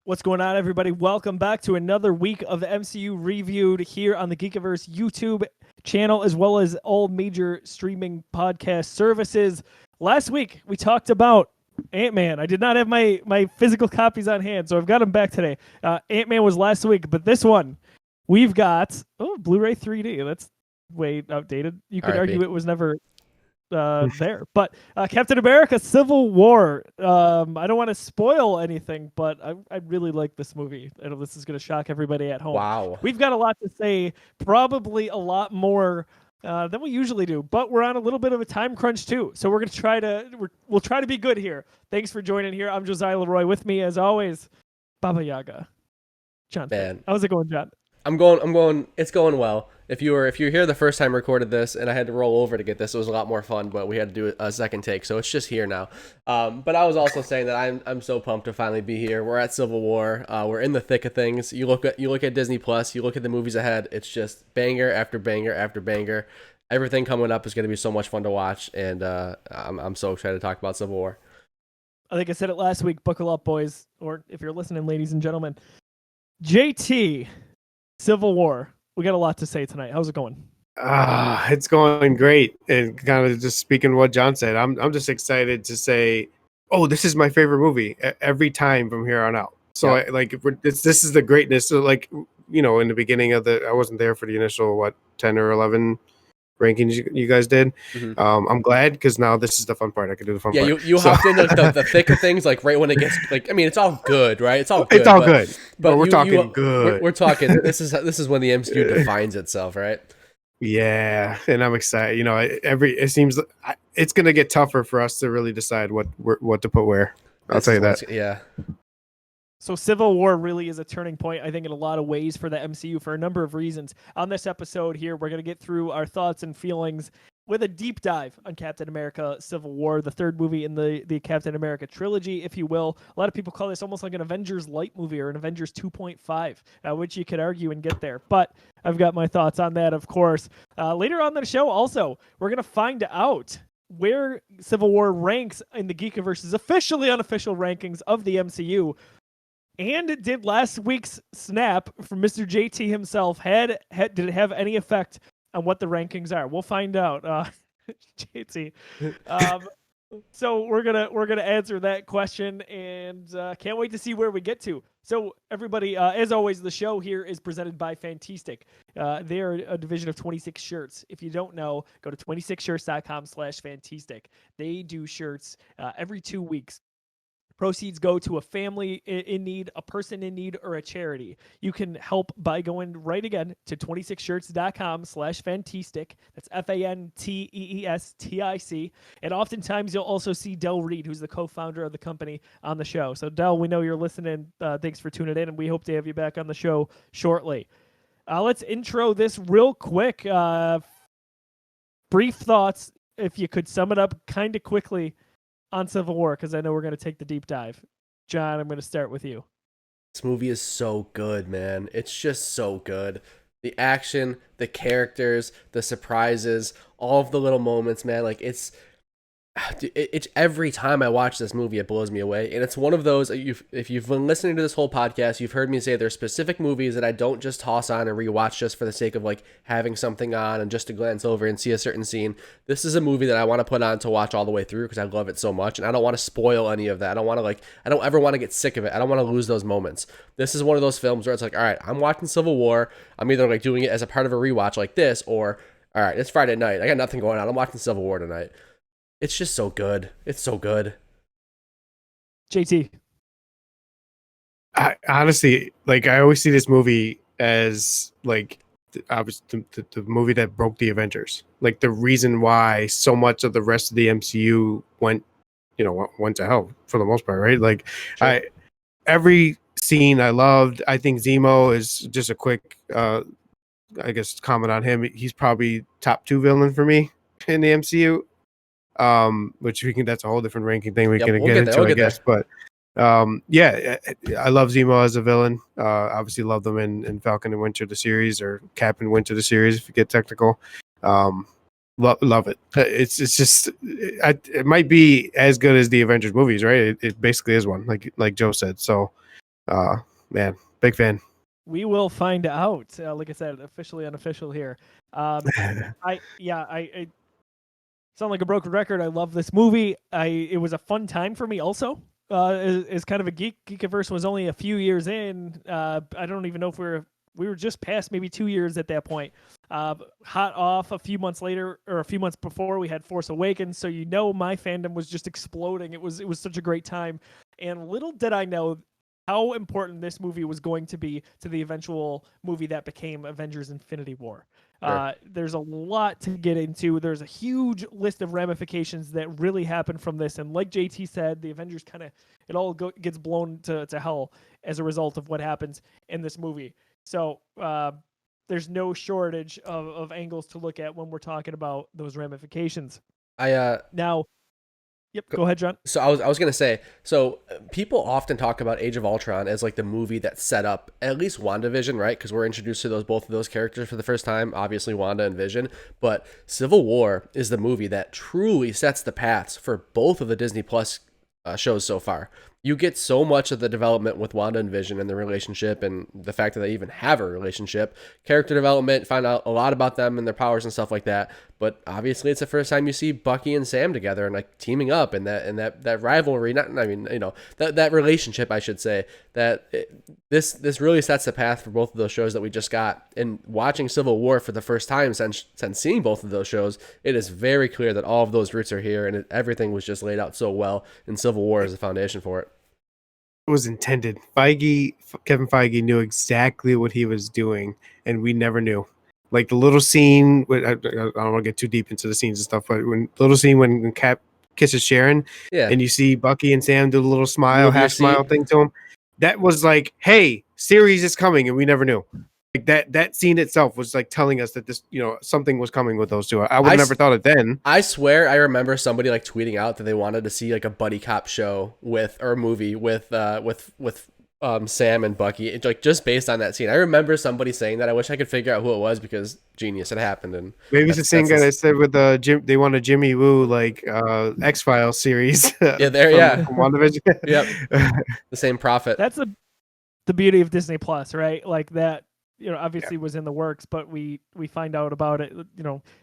What's going on, everybody? Welcome back to another week of the MCU Reviewed here on the Geekiverse YouTube channel, as well as all major streaming podcast services. Last week, we talked about Ant-Man. I did not have my physical copies on hand, so I've got them back today. Ant-Man was last week, but this one, we've got, Blu-ray 3D. That's way outdated. You could argue it was never there. But Captain America Civil War. I don't want to spoil anything, but I really like this movie. I know this is going to shock everybody at home. Wow. We've got a lot to say, probably a lot more than we usually do, but we're on a little bit of a time crunch too. So we're going to we'll try to be good here. Thanks for joining here. I'm Josiah Leroy. With me, as always, Baba Yaga. John. Man. How's it going, John? I'm going. It's going well. If you were here the first time I recorded this and I had to roll over to get this, it was a lot more fun, but we had to do a second take, so it's just here now. But I was also saying that I'm so pumped to finally be here. We're at Civil War. We're in the thick of things. You look at Disney Plus. You look at the movies ahead. It's just banger after banger after banger. Everything coming up is going to be so much fun to watch, and I'm so excited to talk about Civil War. I think I said it last week. Buckle up, boys, or if you're listening, ladies and gentlemen. JT, Civil War. We got a lot to say tonight. How's it going? It's going great. And kind of just speaking what John said, I'm just excited to say, oh, this is my favorite movie every time from here on out. So this is the greatness. So in the beginning of I wasn't there for the initial 10 or 11 rankings you guys did. Mm-hmm. I'm glad because now this is the fun part. I can do the fun part. Yeah, you hopped into the thick of things right when it gets it's all good, right? It's all good. It's all good. But we're talking good. We're talking. This is when the MCU defines itself, right? Yeah, and I'm excited. It seems it's going to get tougher for us to really decide what to put where. I'll tell you that. Yeah. So Civil War really is a turning point, I think, in a lot of ways for the MCU for a number of reasons. On this episode here, we're going to get through our thoughts and feelings with a deep dive on Captain America Civil War, the third movie in the Captain America trilogy, if you will. A lot of people call this almost like an Avengers light movie or an Avengers 2.5, which you could argue and get there. But I've got my thoughts on that, of course. Later on the show, also, we're going to find out where Civil War ranks in the Geekiverse's officially unofficial rankings of the MCU. And did last week's snap from Mr. JT himself did it have any effect on what the rankings are? We'll find out. JT. So we're gonna answer that question, and can't wait to see where we get to. So everybody, as always, the show here is presented by Fantastic. They are a division of 26 Shirts. If you don't know, go to 26shirts.com/Fantastic. They do shirts every 2 weeks. Proceeds go to a family in need, a person in need, or a charity. You can help by going right again to 26shirts.com/Fantastic. That's FANTEESTIC. And oftentimes you'll also see Del Reed, who's the co-founder of the company, on the show. So Del, we know you're listening. Thanks for tuning in, and we hope to have you back on the show shortly. Let's intro this real quick. Brief thoughts, if you could sum it up kind of quickly on Civil War, because I know we're going to take the deep dive. John, I'm going to start with you. This movie is so good, man. It's just so good. The action, the characters, the surprises, all of the little moments, man. It's every time I watch this movie, it blows me away. And it's one of those, if you've been listening to this whole podcast, you've heard me say there's specific movies that I don't just toss on and rewatch just for the sake of having something on and just to glance over and see a certain scene. This is a movie that I want to put on to watch all the way through because I love it so much, and I don't want to spoil any of that. I don't ever want to get sick of it. I don't want to lose those moments. This is one of those films where it's all right, I'm watching Civil War. I'm either doing it as a part of a rewatch like this, or all right, it's Friday night. I got nothing going on. I'm watching Civil War tonight. It's just so good. It's so good. JT. I honestly, I always see this movie as obviously the movie that broke the Avengers. The reason why so much of the rest of the MCU went to hell for the most part, right? Sure. Every scene I loved. I think Zemo is just a quick, I guess, comment on him. He's probably top 2 villain for me in the MCU. Which that's a whole different ranking thing we'll get into, I guess. But I love Zemo as a villain. Obviously love them in Falcon and Winter the series, or Cap and Winter the series if you get technical. Love it. It's just it might be as good as the Avengers movies, right? It basically is one, like Joe said. So Man, big fan. We will find out. Like I said, officially unofficial here. I sound like a broken record. I love this movie. It was a fun time for me also. As kind of a geek, Geekiverse was only a few years in. I don't even know if we were just past maybe 2 years at that point. Hot off a few months later, or a few months before, we had Force Awakens. So my fandom was just exploding. It was such a great time, and little did I know how important this movie was going to be to the eventual movie that became Avengers: Infinity War. Sure. There's a lot to get into. There's a huge list of ramifications that really happen from this, and like JT said, the Avengers it all gets blown to hell as a result of what happens in this movie. So there's no shortage of angles to look at when we're talking about those ramifications. Now, yep, go ahead, John. So I was gonna say, so people often talk about Age of Ultron as like the movie that set up at least WandaVision, right? Because we're introduced to both of those characters for the first time, obviously Wanda and Vision. But Civil War is the movie that truly sets the paths for both of the Disney Plus shows so far. You get so much of the development with Wanda and Vision and the relationship, and the fact that they even have a relationship, character development, find out a lot about them and their powers and stuff like that. But obviously, it's the first time you see Bucky and Sam together and like teaming up, and that rivalry. That relationship, I should say. This really sets the path for both of those shows that we just got. And watching Civil War for the first time since seeing both of those shows, it is very clear that all of those roots are here, and everything was just laid out so well. And Civil War is the foundation for it. Was intended. Kevin Feige knew exactly what he was doing, and we never knew. Like the little scene, I don't want to get too deep into the scenes and stuff, but when Cap kisses Sharon, Yeah. and you see Bucky and Sam do the little smile, Move your half smile seat. thing to him, that was like, hey, series is coming, and we never knew. Like that scene itself was like telling us that this, something was coming with those two. I would have never thought it then. I swear I remember somebody like tweeting out that they wanted to see like a buddy cop show or a movie with Sam and Bucky, like just based on that scene. I remember somebody saying that. I wish I could figure out who it was, because genius, it happened. And maybe it's the same guy that said with Jim, they want a Jimmy Woo like X-Files series. Yeah, from WandaVision. Yep, the same prophet. That's the beauty of Disney Plus, right? Like that, obviously was in the works, but we find out about it,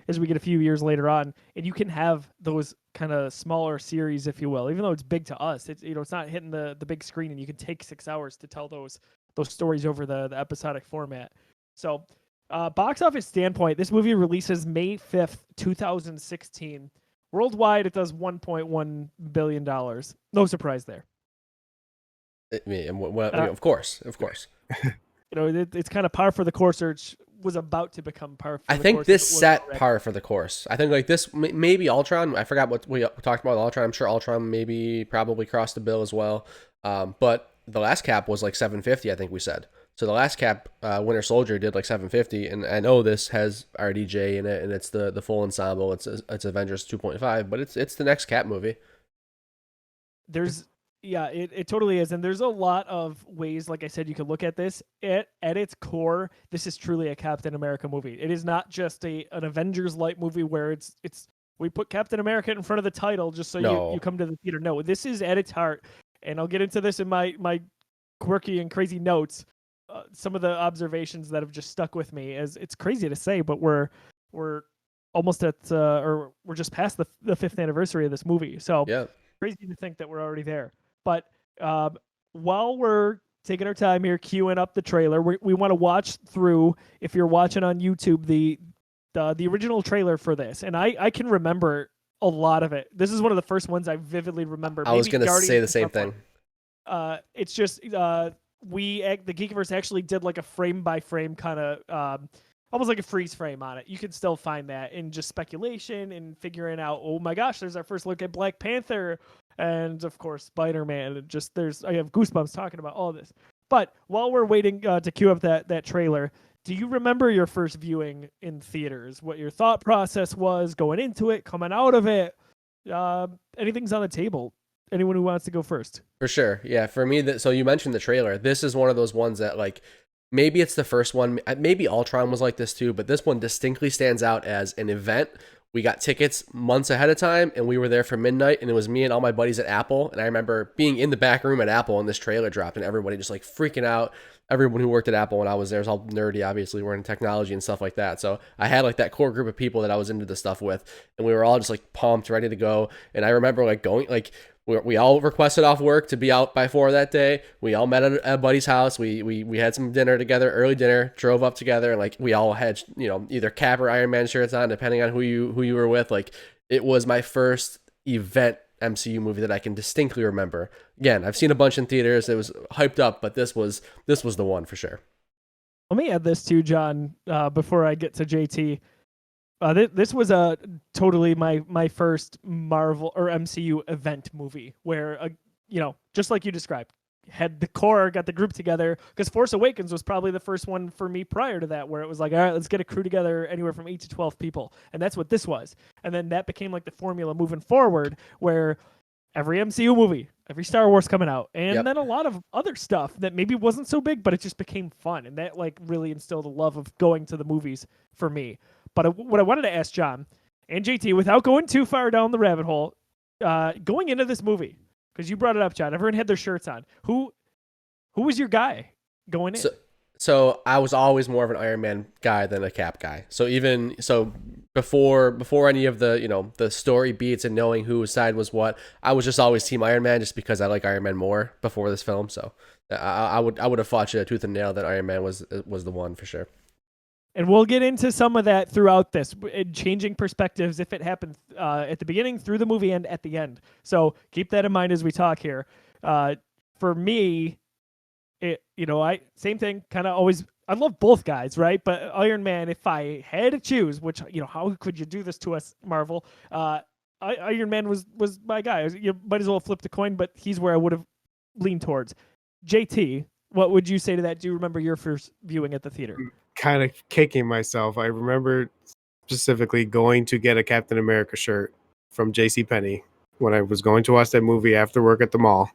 as we get a few years later on, and you can have those kind of smaller series, if you will, even though it's big to us. It's it's not hitting the big screen, and you can take 6 hours to tell those stories over the episodic format. So, box office standpoint, this movie releases May 5th, 2016. Worldwide, it does $1.1 billion. No surprise there. I mean, of course. It's kind of par for the course, or it was about to become par for the course. I think this set par for the course. I think like this, maybe Ultron. I forgot what we talked about Ultron. I'm sure Ultron probably crossed the bill as well. But the last cap was like 750, I think we said. So the last cap, Winter Soldier, did like 750, and I know this has RDJ in it, and it's the full ensemble. It's Avengers 2.5, but it's the next Cap movie. It totally is, and there's a lot of ways, like I said, you could look at this. At its core, this is truly a Captain America movie. It is not just an Avengers-like movie where it's we put Captain America in front of the title just so you come to the theater. No, this is at its heart, and I'll get into this in my quirky and crazy notes. Some of the observations that have just stuck with me, as it's crazy to say, but we're almost at or we're just past the 5th anniversary of this movie. So yeah, crazy to think that we're already there. But while we're taking our time here, queuing up the trailer, we want to watch through, if you're watching on YouTube, the original trailer for this. And I can remember a lot of it. This is one of the first ones I vividly remember. I was going to say the same thing. It's just the Geekiverse actually did like a frame by frame kind of almost like a freeze frame on it. You can still find that in just speculation and figuring out, oh my gosh, there's our first look at Black Panther, and of course Spider-Man. And I have goosebumps talking about all this. But while we're waiting to queue up that trailer, do you remember your first viewing in theaters? What your thought process was going into it, coming out of it? Anything's on the table. Anyone who wants to go first? For sure. Yeah, for me, so you mentioned the trailer. This is one of those ones that, like, maybe it's the first one. Maybe Ultron was like this too, but this one distinctly stands out as an event we got tickets months ahead of time, and we were there for midnight, and it was me and all my buddies at Apple. And I remember being in the back room at Apple, and this trailer dropped, and everybody just like freaking out. Everyone who worked at Apple when I was there was all nerdy, obviously. We're in technology and stuff like that. So I had like that core group of people that I was into the stuff with, and we were all just like pumped, ready to go. And I remember like going, like, we all requested off work to be out by 4 that day. We all met at a buddy's house. We had some dinner together, early dinner, drove up together, and like we all had, you know, either Cap or Iron Man shirts on, depending on who you were with. Like, it was my first event MCU movie that I can distinctly remember. Again, I've seen a bunch in theaters. It was hyped up, but this was the one for sure. Let me add this too, John, before I get to JT. This was totally my first Marvel or MCU event movie where, you know, just like you described, had the core, got the group together, because Force Awakens was probably the first one for me prior to that, where it was like, all right, let's get a crew together anywhere from 8 to 12 people. And that's what this was. And then that became like the formula moving forward, where every MCU movie, every Star Wars coming out, and then a lot of other stuff that maybe wasn't so big, but it just became fun. And that like really instilled a love of going to the movies for me. But what I wanted to ask John and JT, without going too far down the rabbit hole, going into this movie, because you brought it up, John, everyone had their shirts on. Who was your guy going in? So I was always more of an Iron Man guy than a Cap guy. So before any of the, you know, the story beats and knowing whose side was what, I was just always Team Iron Man, just because I like Iron Man more before this film. So I would have fought you tooth and nail that Iron Man was the one for sure. And we'll get into some of that throughout this, changing perspectives if it happens at the beginning, through the movie, and at the end. So keep that in mind as we talk here. For me, same thing, kind of always, I love both guys, right? But Iron Man, if I had to choose, which, you know, how could you do this to us, Marvel? Iron Man was my guy. You might as well flip the coin, but he's where I would have leaned towards. JT, what would you say to that? Do you remember your first viewing at the theater? Kind of kicking myself. I remember specifically going to get a Captain America shirt from JCPenney when I was going to watch that movie after work at the mall.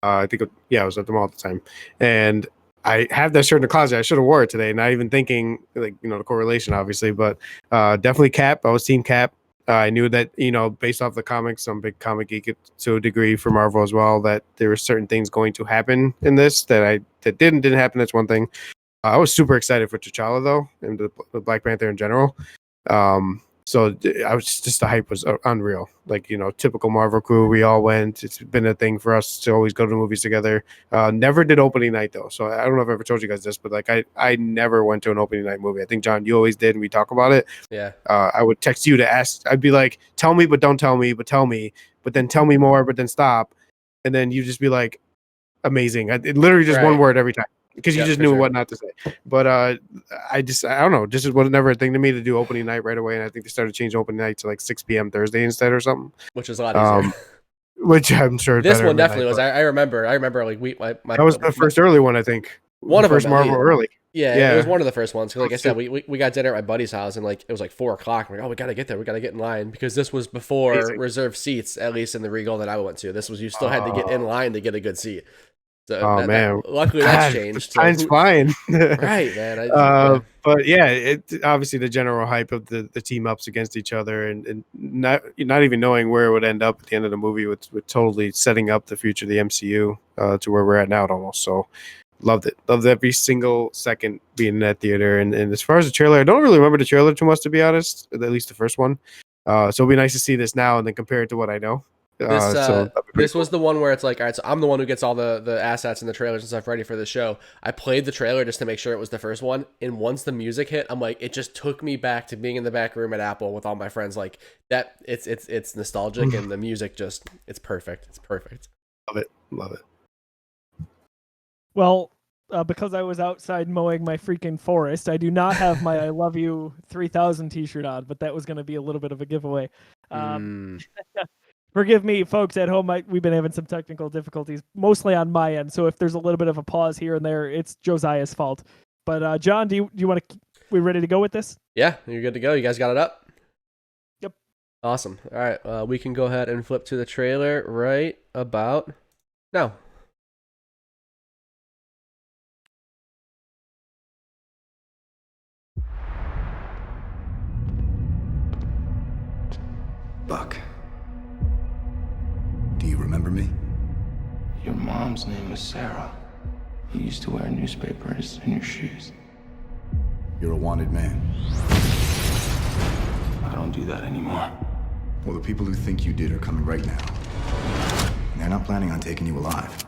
I was at the mall at the time, and I have that shirt in the closet. I should have wore it today, not even thinking, like, you know, the correlation, obviously, but definitely Cap. I was Team Cap. I knew that, you know, based off the comics, I'm a big comic geek to a degree for Marvel as well, that there were certain things going to happen in this that didn't happen. That's one thing. I was super excited for T'Challa though, and the Black Panther in general. So I was just, the hype was unreal. Like, you know, typical Marvel crew. We all went. It's been a thing for us to always go to movies together. Never did opening night though. So I don't know if I ever told you guys this, but like I never went to an opening night movie. I think, John, you always did, and we talk about it. Yeah. I would text you to ask. I'd be like, tell me, but don't tell me, but tell me, but then tell me more, but then stop. And then you just be like, amazing. It literally just one word every time, because you just knew what not to say. But I don't know. This was never a thing to me to do opening night right away. And I think they started changing opening night to like 6 p.m. Thursday instead or something. Which is a lot easier. Which I'm sure this one definitely was. I remember like my that was the first early one, I think. One of the first them, Marvel early. Yeah, it was one of the first ones. Like I said, we got dinner at my buddy's house, and like it was like 4:00. We're like, oh, we gotta get there. We gotta get in line, because this was before reserved seats, at least in the Regal that I went to. This was, you still had to get in line to get a good seat. So man! Luckily, that's changed. Time's flying. Right, man. But yeah, it obviously the general hype of the team ups against each other, and not even knowing where it would end up at the end of the movie, with totally setting up the future of the MCU to where we're at now almost. So loved it. Loved every single second being in that theater. And as far as the trailer, I don't really remember the trailer too much, to be honest. At least the first one. So it'll be nice to see this now and then compare it to what I know. This was the one where it's like, all right, so I'm the one who gets all the assets and the trailers and stuff ready for the show. I played the trailer just to make sure it was the first one, and once the music hit, I'm like, it just took me back to being in the back room at Apple with all my friends. Like that, it's nostalgic, and the music just, it's perfect. It's perfect. Love it. Well, because I was outside mowing my freaking forest, I do not have my I Love You 3000 t-shirt on, but that was going to be a little bit of a giveaway. Forgive me, folks at home. We've been having some technical difficulties, mostly on my end. So if there's a little bit of a pause here and there, it's Josiah's fault. But John, do you want to? We ready to go with this? Yeah, you're good to go. You guys got it up? Yep. Awesome. All right, we can go ahead and flip to the trailer right about now. Buck. Do you remember me? Your mom's name was Sarah. You used to wear newspapers in your shoes. You're a wanted man. I don't do that anymore. Well, the people who think you did are coming right now. And they're not planning on taking you alive.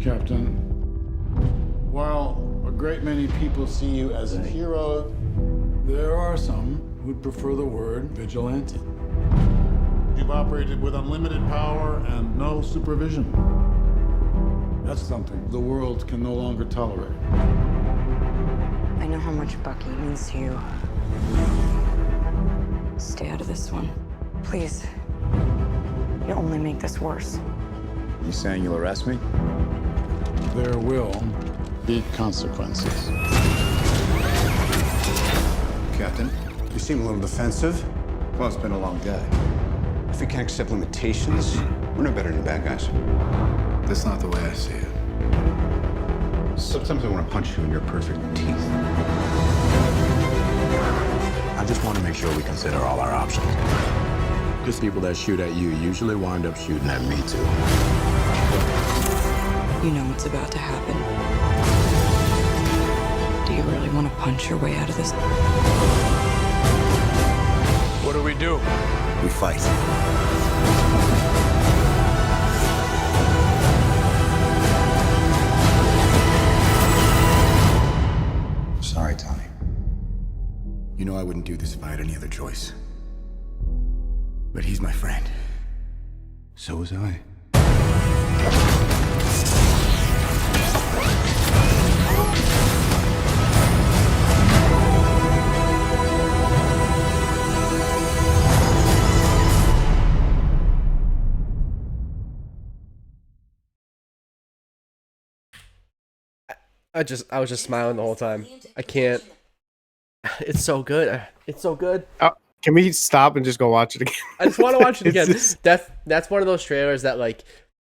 Captain, while a great many people see you as a hero, there are some who'd prefer the word vigilante. You've operated with unlimited power and no supervision. That's something the world can no longer tolerate. I know how much Bucky means to you. Stay out of this one. Please. You'll only make this worse. You saying you'll arrest me? There will be consequences. Captain, you seem a little defensive. Well, it's been a long day. If we can't accept limitations, we're no better than bad guys. That's not the way I see it. Sometimes I want to punch you in your perfect teeth. I just want to make sure we consider all our options. Because people that shoot at you usually wind up shooting at me too. You know what's about to happen. Do you really want to punch your way out of this? What do we do? We fight. Sorry, Tommy. You know I wouldn't do this if I had any other choice. But he's my friend. So was I. I was just smiling the whole time. I can't. It's so good. It's so good. Can we stop and just go watch it again? I just want to watch it again. It's just- That's one of those trailers that, like,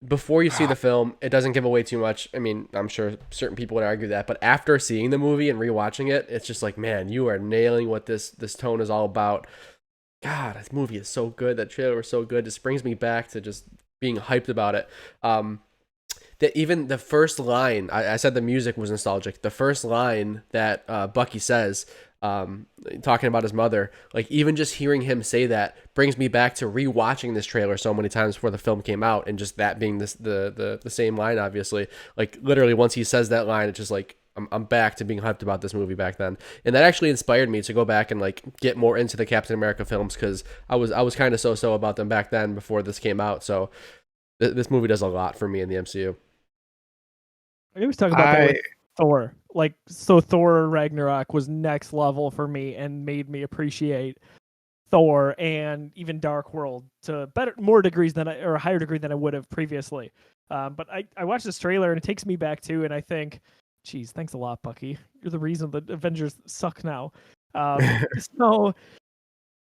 before you see the film, it doesn't give away too much. I mean, I'm sure certain people would argue that, but after seeing the movie and rewatching it, it's just like, man, you are nailing what this tone is all about. God, this movie is so good. That trailer was so good. This brings me back to just being hyped about it. That even the first line, I said the music was nostalgic. The first line that Bucky says, talking about his mother, like, even just hearing him say that brings me back to rewatching this trailer so many times before the film came out, and just that being the same line, obviously. Like, literally, once he says that line, it's just like, I'm back to being hyped about this movie back then. And that actually inspired me to go back and, like, get more into the Captain America films, because I was kind of so about them back then before this came out. So this movie does a lot for me in the MCU. I always talk about that with Thor. Like, so Thor Ragnarok was next level for me and made me appreciate Thor and even Dark World to more degrees than or a higher degree than I would have previously. But I watched this trailer and it takes me back to, and I think, geez, thanks a lot, Bucky. You're the reason the Avengers suck now. So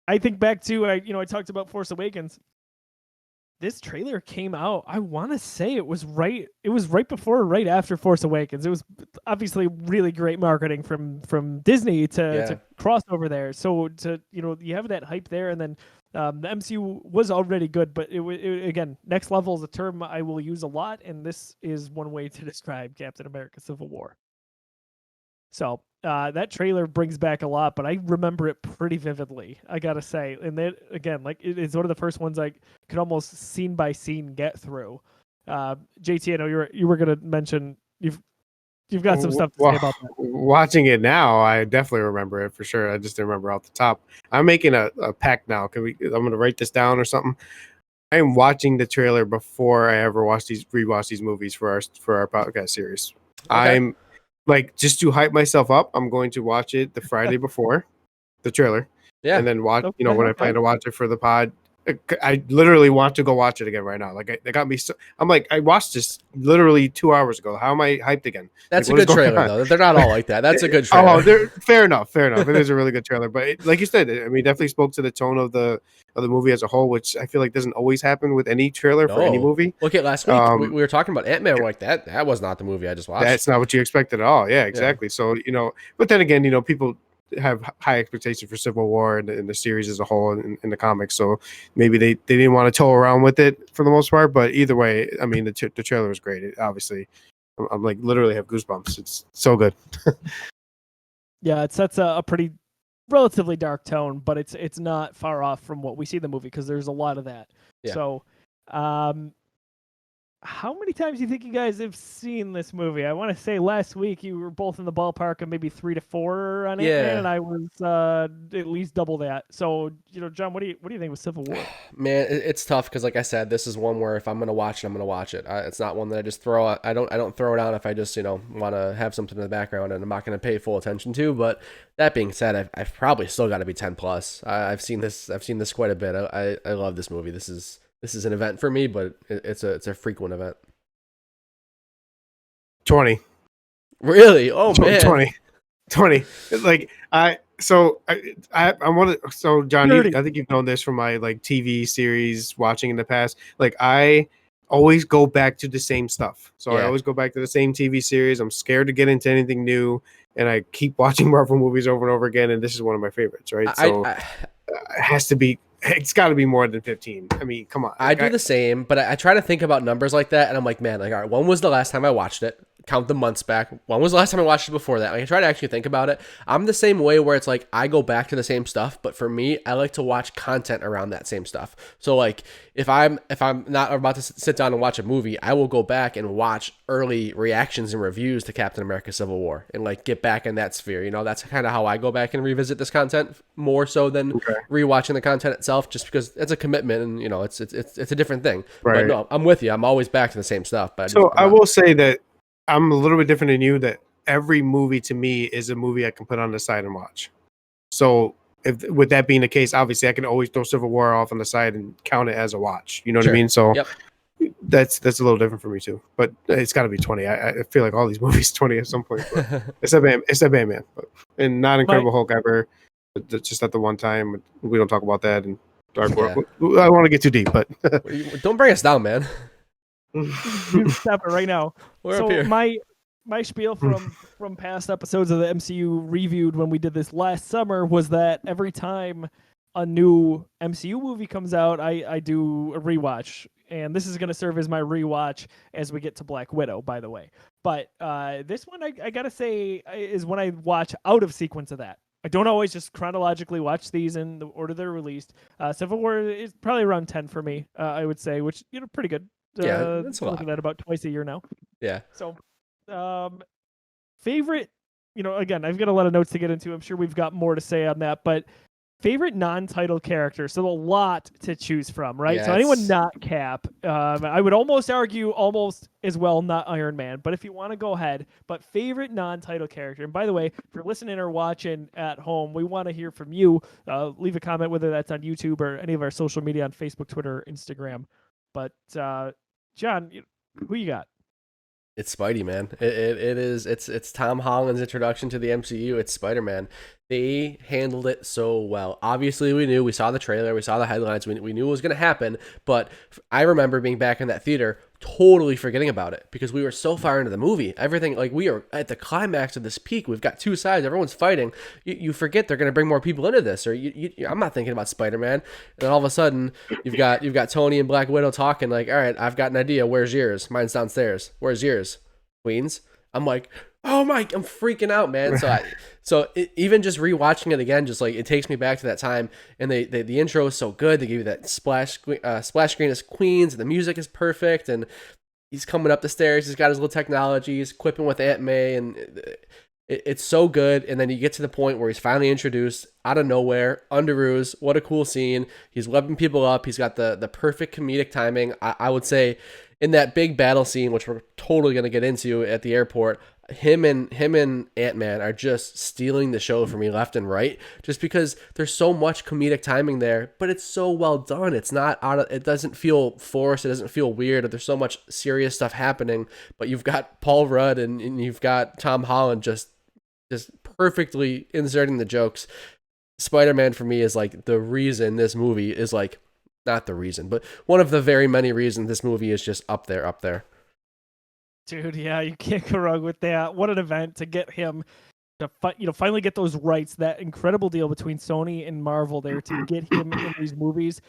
I think back to, I talked about Force Awakens. This trailer came out, I want to say it was right before or right after Force Awakens. It was obviously really great marketing from Disney to cross over there. So you have that hype there, and then the MCU was already good, but it again, next level is a term I will use a lot, and this is one way to describe Captain America: Civil War. So that trailer brings back a lot, but I remember it pretty vividly, I gotta say. And then again, like, it's one of the first ones I could almost scene by scene get through. JT, I know you were gonna mention you've got some stuff to say about that. Watching it now, I definitely remember it for sure. I just didn't remember off the top. I'm making a pact now. I'm gonna write this down or something. I am watching the trailer before I ever rewatch these movies for our podcast series. Okay. I'm like, just to hype myself up, I'm going to watch it the Friday before the trailer. Yeah. And then watch, when I plan to watch it for the pod, I literally want to go watch it again right now. Like they got me. So, I'm like, I watched this literally 2 hours ago. How am I hyped again? That's like, a good trailer, though. They're not all like that. That's a good trailer. Oh, fair enough. Fair enough. It is a really good trailer, but like you said, I mean, definitely spoke to the tone of the movie as a whole, which I feel like doesn't always happen with any trailer for any movie. Look at last week. We were talking about Ant-Man. We're like, that was not the movie I just watched. That's not what you expected at all. Yeah, exactly. Yeah. So but then again, people have high expectations for Civil War and the series as a whole in the comics. So maybe they didn't want to tow around with it for the most part. But either way, I mean, the trailer was great. Obviously, I'm like literally have goosebumps. It's so good. Yeah, it sets a pretty relatively dark tone, but it's not far off from what we see in the movie because there's a lot of that. Yeah. So, how many times do you think you guys have seen this movie? I want to say last week you were both in the ballpark of maybe 3 to 4 on Ant-Man, and I was at least double that. So, John, what do you think with Civil War? Man, it's tough because, like I said, this is one where if I'm gonna watch it, I'm gonna watch it. It's not one that I just throw out. I don't throw it on if I just want to have something in the background and I'm not gonna pay full attention to. But that being said, I've probably still got to be 10 plus. I've seen this quite a bit. I love this movie. This is an event for me, but it's a frequent event. 20. Really? Oh man. 20. Like I want to. So John, I think you've known this from my like TV series watching in the past. Like I always go back to the same stuff. So I always go back to the same TV series. I'm scared to get into anything new, and I keep watching Marvel movies over and over again. And this is one of my favorites, right? So it has to be. It's got to be more than 15. I mean, come on. I do the same, but I try to think about numbers like that, and I'm like, man, like, all right, when was the last time I watched it? Count the months back. When was the last time I watched it before that? Like, I try to actually think about it. I'm the same way where it's like I go back to the same stuff, but for me, I like to watch content around that same stuff. So like if I'm not about to sit down and watch a movie, I will go back and watch early reactions and reviews to Captain America Civil War and like get back in that sphere. That's kind of how I go back and revisit this content more so than rewatching the content itself, just because it's a commitment and it's a different thing. Right. But no, I'm with you. I'm always back to the same stuff. But I will say that I'm a little bit different than you, that every movie to me is a movie I can put on the side and watch. So with that being the case, obviously I can always throw Civil War off on the side and count it as a watch. You know what I mean? So that's a little different for me too. But it's got to be 20. I feel like all these movies 20 at some point. But it's a Batman. And not Incredible Hulk ever. But just at the one time. We don't talk about that. And Dark World. I don't want to get too deep, but don't bring us down, man. Stop it right now. We're up here. My spiel from past episodes of the MCU Re-Vewied when we did this last summer was that every time a new MCU movie comes out, I do a rewatch, and this is going to serve as my rewatch as we get to Black Widow, by the way. But this one, I gotta say, is when I watch out of sequence of that. I don't always just chronologically watch these in the order they're released. Civil War is probably around 10 for me, I would say, which pretty good. That's a lot. Looking at about twice a year now. Yeah. So, favorite, again, I've got a lot of notes to get into. I'm sure we've got more to say on that, but favorite non-title character. So a lot to choose from, right? Yes. So anyone not Cap, I would almost argue almost as well not Iron Man, but if you want to go ahead, but favorite non-title character. And by the way, if you're listening or watching at home, we want to hear from you. Leave a comment, whether that's on YouTube or any of our social media on Facebook, Twitter, Instagram. But John, who you got? It's Spidey, man. It's Tom Holland's introduction to the MCU. It's Spider-Man. They handled it so well. Obviously, we saw the trailer, we saw the headlines, we knew it was going to happen, but I remember being back in that theater totally forgetting about it because we were so far into the movie. Everything, like, we are at the climax of this peak. We've got two sides. Everyone's fighting. You forget they're going to bring more people into this, or I'm not thinking about Spider-Man. And then all of a sudden, you've got Tony and Black Widow talking like, all right, I've got an idea. Where's yours? Mine's downstairs. Where's yours? Queens? I'm like, oh my, I'm freaking out, man. Even just rewatching it again, just like it takes me back to that time. And the intro is so good. They give you that splash screen as Queens, and the music is perfect. And he's coming up the stairs. He's got his little technology. He's quipping with Aunt May, and it's so good. And then you get to the point where he's finally introduced out of nowhere, under ruse. What a cool scene. He's webbing people up. He's got the perfect comedic timing. I would say in that big battle scene, which we're totally going to get into at the airport, him and Ant-Man are just stealing the show for me left and right, just because there's so much comedic timing there, but it's so well done. It's not it doesn't feel forced. It doesn't feel weird. There's so much serious stuff happening, but you've got Paul Rudd and you've got Tom Holland just perfectly inserting the jokes. Spider-Man for me is like the reason this movie is like, not the reason, but one of the very many reasons this movie is just up there. Dude, yeah, you can't go wrong with that. What an event to get him to finally get those rights. That incredible deal between Sony and Marvel there to get him in these movies.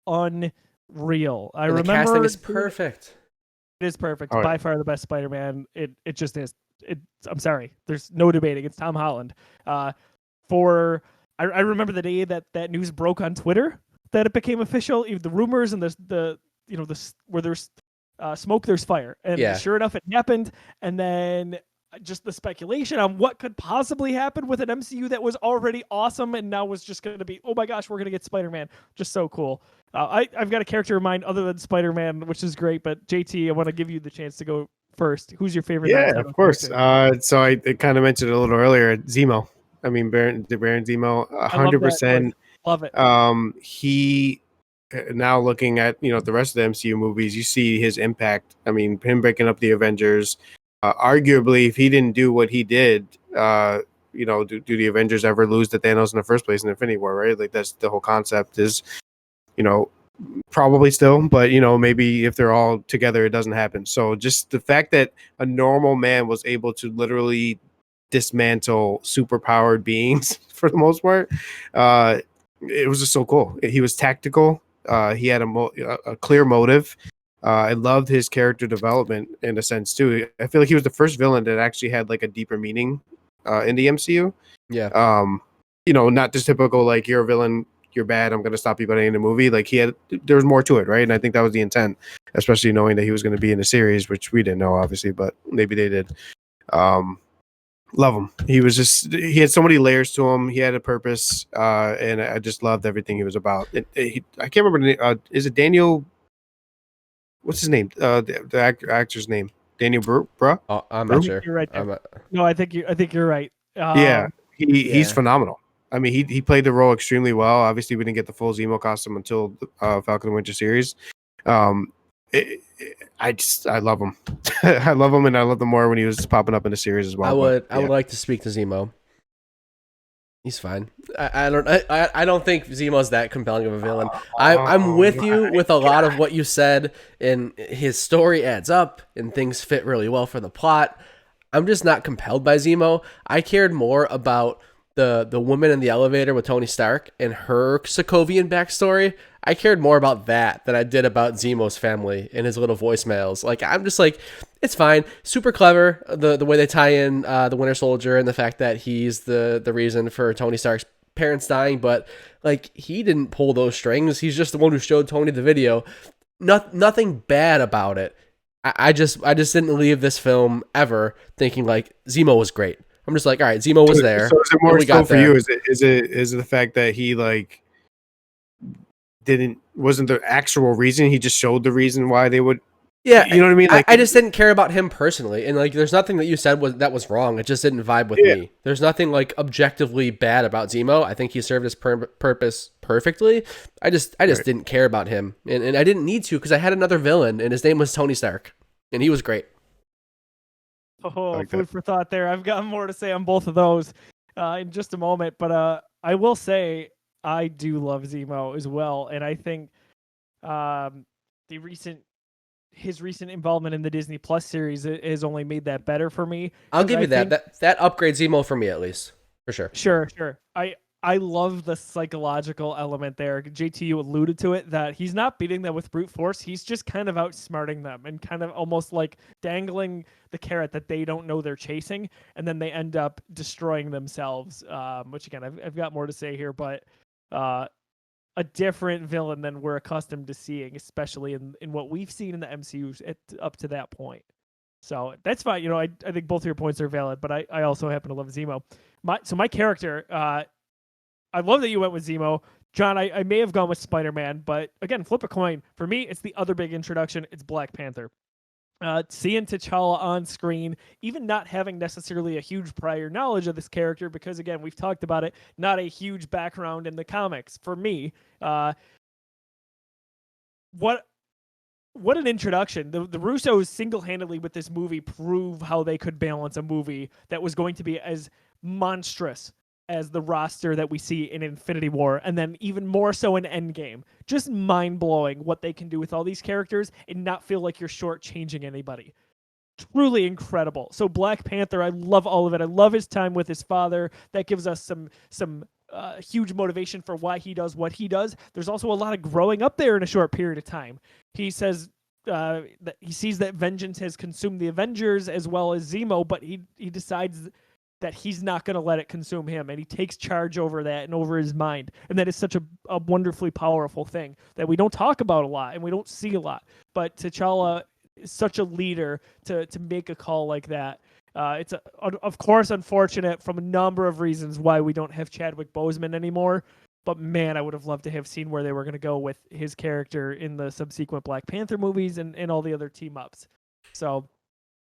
Unreal. I remember the casting is perfect. It is perfect. By far the best Spider-Man. It just is. I'm sorry. There's no debating. It's Tom Holland. I remember the day that news broke on Twitter that it became official. Even the rumors and where there's smoke, there's fire, and sure enough, it happened. And then just the speculation on what could possibly happen with an MCU that was already awesome and now was just going to be, oh my gosh, we're going to get Spider-Man. Just so cool. I've got a character in mind other than Spider-Man, which is great. But JT, I want to give you the chance to go first. Who's your favorite? Yeah, of course. So I kind of mentioned it a little earlier. Zemo. I mean, Baron Zemo, 100%. Love it. He now looking at the rest of the MCU movies, you see his impact. I mean, him breaking up the Avengers. Arguably, if he didn't do what he did, do the Avengers ever lose to Thanos in the first place in Infinity War? Right? Like that's the whole concept. Is probably still, but maybe if they're all together, it doesn't happen. So just the fact that a normal man was able to literally dismantle superpowered beings for the most part, it was just so cool. He was tactical. He had a clear motive. I loved his character development in a sense too. I feel like he was the first villain that actually had like a deeper meaning in the MCU. Yeah. Not just typical like you're a villain, you're bad, I'm gonna stop you by the end of the movie. Like there was more to it, right? And I think that was the intent, especially knowing that he was going to be in the series, which we didn't know obviously, but maybe they did. Love him. He had so many layers to him. He had a purpose, and I just loved everything he was about. I can't remember the name. Is it Daniel? What's his name? The actor's name. Daniel Bruh? Oh, I'm not sure. You're right there. No, I think you're right. He's phenomenal. I mean, he played the role extremely well. Obviously, we didn't get the full Zemo costume until Falcon and Winter series. I love him. I love him, and I love him more when he was popping up in the series as well. I would like to speak to Zemo. He's fine. I don't think Zemo's that compelling of a villain. I'm with you with a lot of what you said, and his story adds up, and things fit really well for the plot. I'm just not compelled by Zemo. I cared more about the woman in the elevator with Tony Stark and her Sokovian backstory. I cared more about that than I did about Zemo's family and his little voicemails. Like, I'm just like, it's fine. Super clever, the way they tie in the Winter Soldier and the fact that he's the reason for Tony Stark's parents dying, but like, he didn't pull those strings. He's just the one who showed Tony the video. Nothing bad about it. I just didn't leave this film ever thinking like Zemo was great. I'm just like, all right, Zemo was there. So is it more so for you? Is it the fact that he like wasn't the actual reason? He just showed the reason why they would. Yeah, you know what I mean. Like, I just didn't care about him personally, and like, there's nothing that you said that was wrong. It just didn't vibe with me. There's nothing like objectively bad about Zemo. I think he served his purpose perfectly. I just didn't care about him, and I didn't need to because I had another villain, and his name was Tony Stark, and he was great. Oh, food for thought there. I've got more to say on both of those in just a moment, but I will say I do love Zemo as well, and I think his recent involvement in the Disney Plus series has only made that better for me. I'll give you that upgrades Zemo for me at least, for sure. Sure. I love the psychological element there. JT, you alluded to it, that he's not beating them with brute force. He's just kind of outsmarting them and kind of almost like dangling the carrot that they don't know they're chasing, and then they end up destroying themselves, which again, I've got more to say here, but a different villain than we're accustomed to seeing, especially in what we've seen in the MCU up to that point. So that's fine. I think both of your points are valid, but I also happen to love Zemo. My character, I love that you went with Zemo. John, I may have gone with Spider-Man, but again, flip a coin. For me, it's the other big introduction. It's Black Panther. seeing T'Challa on screen, even not having necessarily a huge prior knowledge of this character, because again, we've talked about it, not a huge background in the comics for me. What an introduction. The Russos single-handedly with this movie prove how they could balance a movie that was going to be as monstrous as the roster that we see in Infinity War, and then even more so in Endgame. Just mind-blowing what they can do with all these characters and not feel like you're shortchanging anybody. Truly incredible. So Black Panther, I love all of it. I love his time with his father. That gives us some huge motivation for why he does what he does. There's also a lot of growing up there in a short period of time. He says that he sees that vengeance has consumed the Avengers as well as Zemo, but he decides that he's not going to let it consume him, and he takes charge over that and over his mind. And that is such a wonderfully powerful thing that we don't talk about a lot and we don't see a lot. But T'Challa is such a leader to make a call like that. It's of course unfortunate from a number of reasons why we don't have Chadwick Boseman anymore. But man, I would have loved to have seen where they were going to go with his character in the subsequent Black Panther movies and all the other team ups. So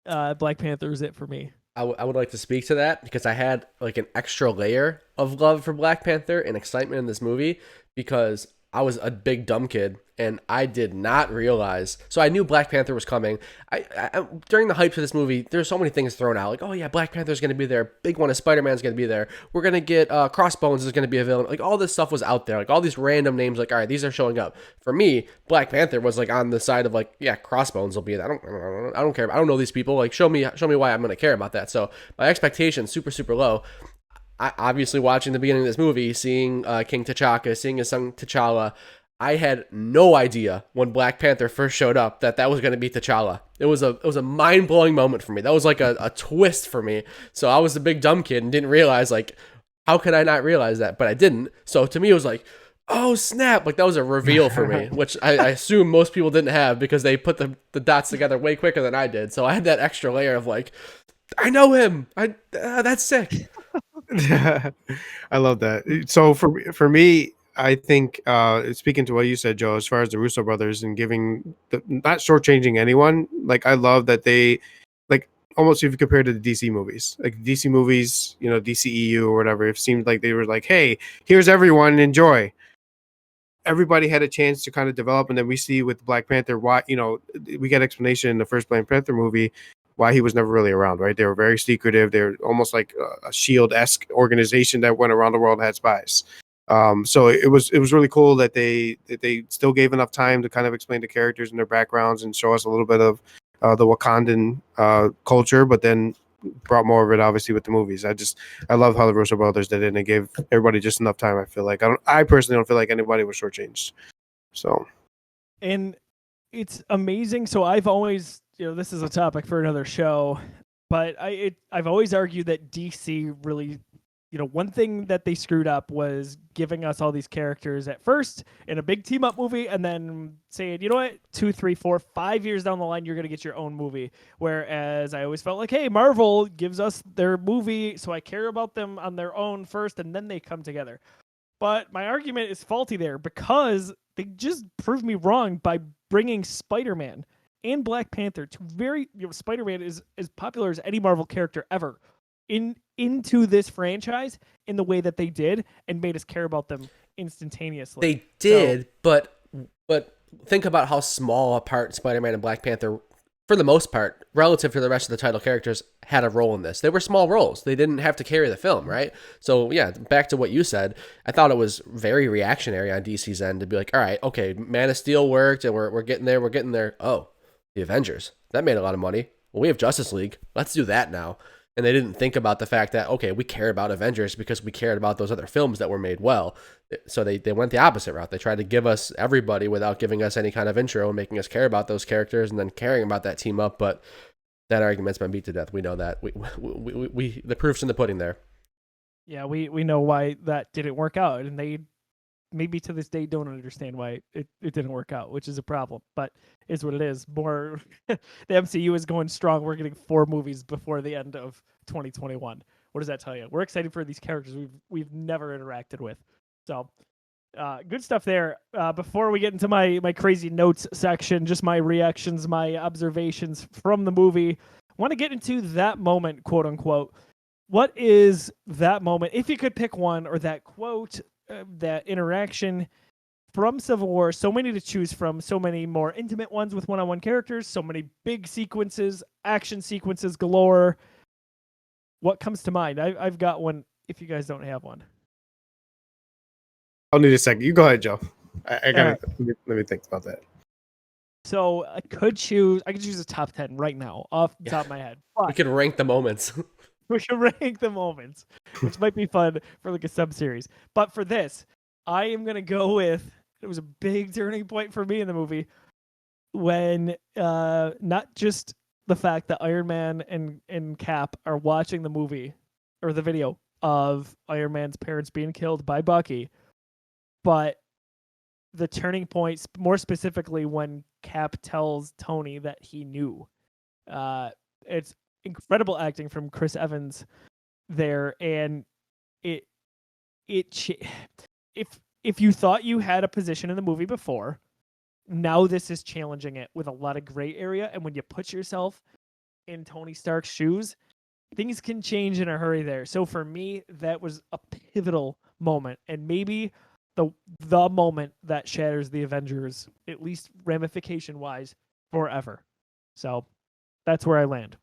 Black Panther is it for me. I would like to speak to that because I had like an extra layer of love for Black Panther and excitement in this movie because I was a big dumb kid and I did not realize. So I knew Black Panther was coming. I during the hype of this movie, there's so many things thrown out. Like, oh yeah, Black Panther's going to be there. Big one is Spider-Man's going to be there. We're going to get Crossbones is going to be a villain. Like all this stuff was out there. Like all these random names. Like all right, these are showing up. For me, Black Panther was like on the side of like, yeah, Crossbones will be there. I don't care. I don't know these people. Like show me why I'm going to care about that. So my expectations super low. I obviously watching the beginning of this movie, seeing King T'Chaka, seeing his son T'Challa, I had no idea when Black Panther first showed up that was going to be T'Challa. It was a mind-blowing moment for me. That was like a twist for me. So I was a big dumb kid and didn't realize, like, how could I not realize that? But I didn't. So to me, it was like, oh, snap. Like, that was a reveal for me, which I assume most people didn't have because they put the dots together way quicker than I did. So I had that extra layer of like, I know him. That's sick. I love that. So for me, I think speaking to what you said, Joe, as far as the Russo brothers and not shortchanging anyone, like I love that they like almost if you compare to the DC movies, like DC movies, you know, DCEU or whatever, it seemed like they were like, hey, here's everyone, enjoy. Everybody had a chance to kind of develop, and then we see with Black Panther why, you know, we get explanation in the first Black Panther movie why he was never really around, right? They were very secretive. They're almost like a SHIELD-esque organization that went around the world and had spies. So it was really cool that they still gave enough time to kind of explain the characters and their backgrounds and show us a little bit of the Wakandan culture, but then brought more of it obviously with the movies. I love how the Russo brothers did it, and they gave everybody just enough time. I feel like I personally don't feel like anybody was shortchanged. So, and it's amazing. So I've always, you know, this is a topic for another show, but I've always argued that DC really, you know, one thing that they screwed up was giving us all these characters at first in a big team up movie and then saying, you know what, 2, 3, 4, 5 years down the line, you're going to get your own movie. Whereas I always felt like, hey, Marvel gives us their movie, so I care about them on their own first and then they come together. But my argument is faulty there because they just proved me wrong by bringing Spider-Man and Black Panther to Spider-Man is as popular as any Marvel character ever into this franchise in the way that they did and made us care about them instantaneously. They did, but think about how small a part Spider-Man and Black Panther, for the most part, relative to the rest of the title characters, had a role in this. They were small roles. They didn't have to carry the film, right? So yeah, back to what you said, I thought it was very reactionary on DC's end to be like, all right, okay, Man of Steel worked and we're getting there. Oh, the Avengers, that made a lot of money. Well, we have Justice League. Let's do that now. And they didn't think about the fact that, okay, we care about Avengers because we cared about those other films that were made well. So they went the opposite route. They tried to give us everybody without giving us any kind of intro and making us care about those characters and then caring about that team up. But that argument's been beat to death. We know that. We the proof's in the pudding there. Yeah, we know why that didn't work out. And they maybe to this day don't understand why it didn't work out, which is a problem, but is what it is. More the MCU is going strong. We're getting 4 movies before the end of 2021. What does that tell you? We're excited for these characters we've never interacted with. So Good stuff there. Before we get into my crazy notes section, just my reactions, my observations from the movie, want to get into that moment, quote unquote. What is that moment? If you could pick one, or that quote, that interaction from Civil War, so many to choose from, so many more intimate ones with one-on-one characters, so many big sequences, action sequences galore. What comes to mind? I've got one if you guys don't have one. I'll need a second. You go ahead, Joe. I gotta right. let me think about that. So I could choose a top 10 right now off the top of my head. We But could rank the moments. we should rank the moments, which might be fun for like a sub series. But for this, I am gonna go with, it was a big turning point for me in the movie when not just the fact that Iron Man and Cap are watching the movie or the video of Iron Man's parents being killed by Bucky, but the turning point, more specifically when Cap tells Tony that he knew. It's incredible acting from Chris Evans there, and if you thought you had a position in the movie before, now this is challenging it with a lot of gray area, and when you put yourself in Tony Stark's shoes, things can change in a hurry there. So for me, that was a pivotal moment, and maybe the moment that shatters the Avengers, at least ramification wise, forever. So that's where I land.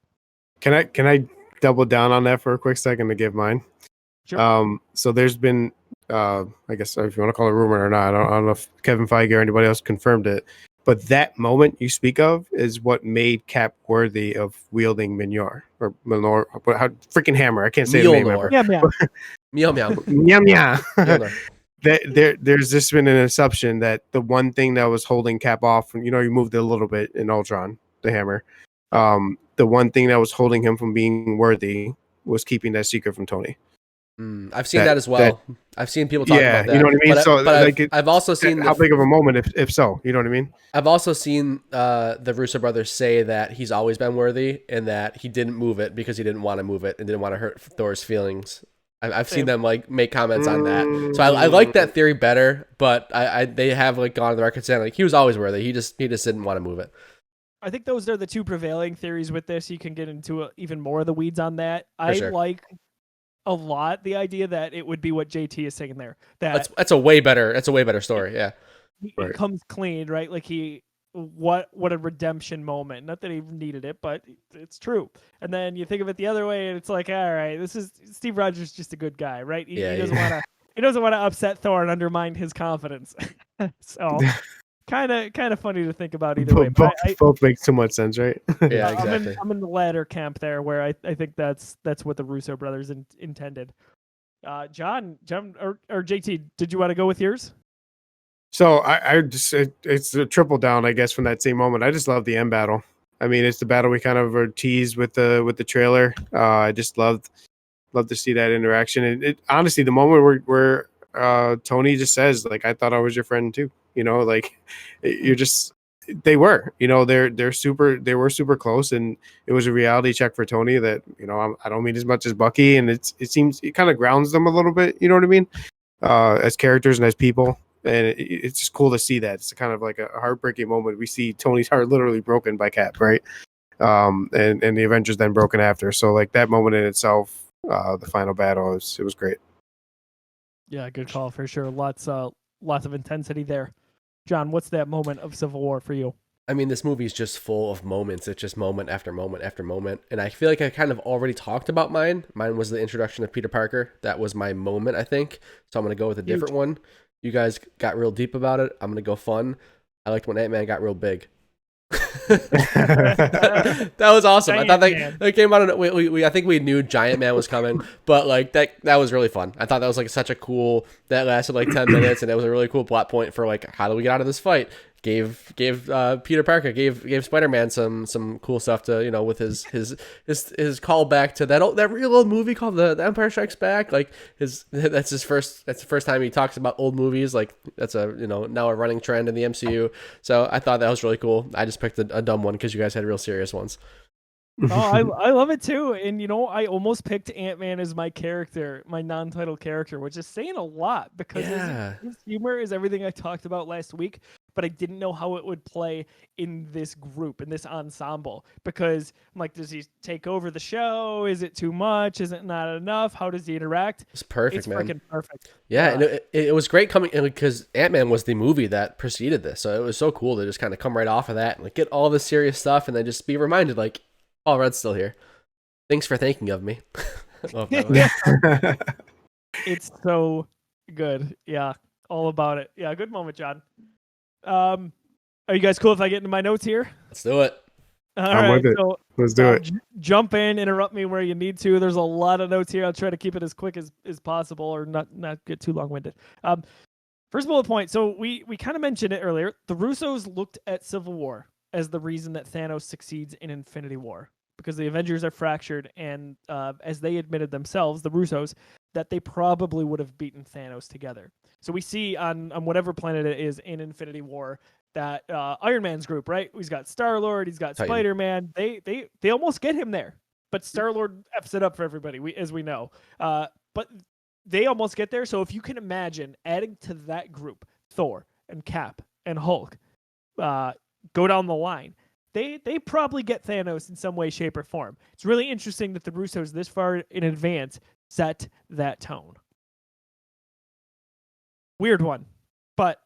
Can I double down on that for a quick second to give mine? Sure. So there's been I guess if you want to call it rumor or not, I don't know if Kevin Feige or anybody else confirmed it, but that moment you speak of is what made Cap worthy of wielding Mjolnir or Mjolnir, how freaking hammer. I can't say the name ever. Yeah, yeah. Meow meow. Meow meow. Mjolnir. There's just been an assumption that the one thing that was holding Cap off, you moved it a little bit in Ultron, the hammer. The one thing that was holding him from being worthy was keeping that secret from Tony. I've seen that as well. I've seen people talk about that. You know what I mean? But I've also seen how big of a moment, if so, you know what I mean? I've also seen the Russo brothers say that he's always been worthy and that he didn't move it because he didn't want to move it and didn't want to hurt Thor's feelings. I've seen them like make comments on that. So I like that theory better, but they have like gone on the record saying like he was always worthy. He just didn't want to move it. I think those are the two prevailing theories with this. You can get into even more of the weeds on that. For sure. Like a lot the idea that it would be what JT is saying there. That's a way better story. Yeah. He comes clean, right? Like what a redemption moment. Not that he needed it, but it's true. And then you think of it the other way, and it's like, all right, this is Steve Rogers, just a good guy, right? He doesn't want to upset Thor and undermine his confidence. So kind of funny to think about either way. Both makes too much sense, right? Yeah, exactly. I'm in the latter camp there, where I think that's what the Russo brothers intended. John or JT, did you want to go with yours? So I just it's a triple down, I guess, from that same moment. I just love the end battle. I mean, it's the battle we kind of were teased with the trailer. I just loved to see that interaction. And it honestly, the moment where Tony just says, like, I thought I was your friend too. Like you're just, they were, they were super close, and it was a reality check for Tony that, I don't mean as much as Bucky, and it seems it kind of grounds them a little bit, you know what I mean? As characters and as people. And it's just cool to see that. It's kind of like a heartbreaking moment. We see Tony's heart literally broken by Cap, right? And the Avengers then broken after. So like that moment in itself, the final battle, it was great. Yeah, good call for sure. Lots of intensity there. John, what's that moment of Civil War for you? I mean, this movie is just full of moments. It's just moment after moment after moment. And I feel like I kind of already talked about mine. Mine was the introduction of Peter Parker. That was my moment, I think. So I'm going to go with a different one. You guys got real deep about it. I'm going to go fun. I liked when Ant-Man got real big. That was awesome. I thought that came out of we I think we knew Giant Man was coming, but like that was really fun. I thought that was like such a cool, that lasted like 10 minutes, and it was a really cool plot point for like how do we get out of this fight. Gave Peter Parker gave Spider-Man some cool stuff to, with his call back to that real old movie called The Empire Strikes Back. Like that's the first time he talks about old movies. Like that's now a running trend in the MCU. So I thought that was really cool. I just picked a dumb one because you guys had real serious ones. I love it too. And I almost picked Ant-Man as my character, my non-title character, which is saying a lot because his humor is everything I talked about last week, but I didn't know how it would play in this group, in this ensemble. Because I'm like, does he take over the show? Is it too much? Is it not enough? How does he interact? It's perfect, It's man. freaking perfect. Yeah, and it was great coming because Ant-Man was the movie that preceded this, so it was so cool to just kind of come right off of that and like get all this serious stuff, and then just be reminded like, oh, Red's still here. Thanks for thinking of me. Love that one. It's so good. Yeah, all about it. Yeah, good moment, John. Are you guys cool if I get into my notes here? Let's do it. All I'm right, with it. so Let's do it. Jump in, interrupt me where you need to. There's a lot of notes here. I'll try to keep it as quick as possible, or not get too long-winded. First bullet point. So we kind of mentioned it earlier. The Russos looked at Civil War as the reason that Thanos succeeds in Infinity War, because the Avengers are fractured, and as they admitted themselves, the Russos, that they probably would have beaten Thanos together. So we see on whatever planet it is in Infinity War that Iron Man's group, right? He's got Star-Lord, he's got Titan. Spider-Man. They almost get him there, but Star-Lord F's it up for everybody, as we know. But they almost get there. So if you can imagine adding to that group Thor and Cap and Hulk, go down the line, they probably get Thanos in some way, shape, or form. It's really interesting that the Russos this far in advance set that tone. Weird one, but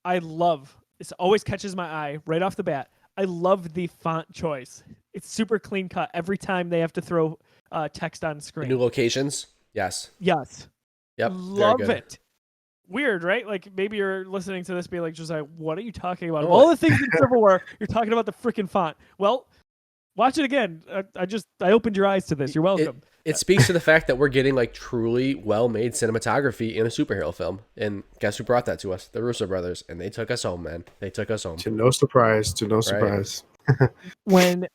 I love, this always catches my eye right off the bat. I love the font choice. It's super clean cut every time they have to throw text on screen. New locations? Yes. Yes. Yep. Love very good. it. Weird, right? Like maybe you're listening to this being like, just like, what are you talking about? No, Of all the things in Civil War, you're talking about the freaking font. Well, watch it again. I opened your eyes to this. You're welcome. It speaks to the fact that we're getting like truly well-made cinematography in a superhero film. And guess who brought that to us? The Russo brothers. And they took us home, man. They took us home. To no surprise. When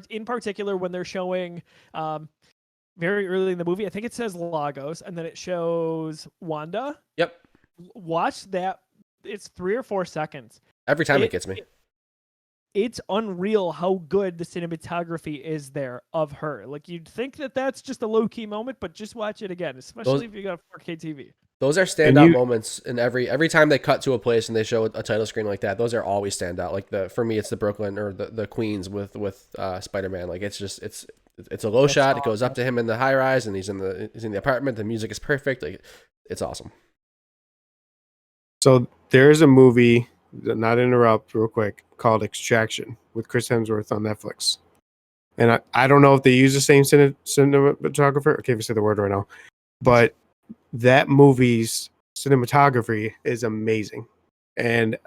in particular, when they're showing very early in the movie, I think it says Lagos, and then it shows Wanda. Yep. Watch that. It's 3 or 4 seconds. Every time it gets me. It's unreal how good the cinematography is there of her. Like, you'd think that that's just a low-key moment, but just watch it again, especially if you got a 4K TV. Those are standout moments in every time they cut to a place and they show a title screen like that. Those are always standout. Like for me, it's the Brooklyn or the Queens with Spider-Man. Like it's a low shot. Awesome. It goes up to him in the high rise, and he's in the apartment. The music is perfect. Like it's awesome. So there's a movie, not interrupt real quick, called Extraction with Chris Hemsworth on Netflix. And I don't know if they use the same cinematographer. I can't even say the word right now. But that movie's cinematography is amazing. And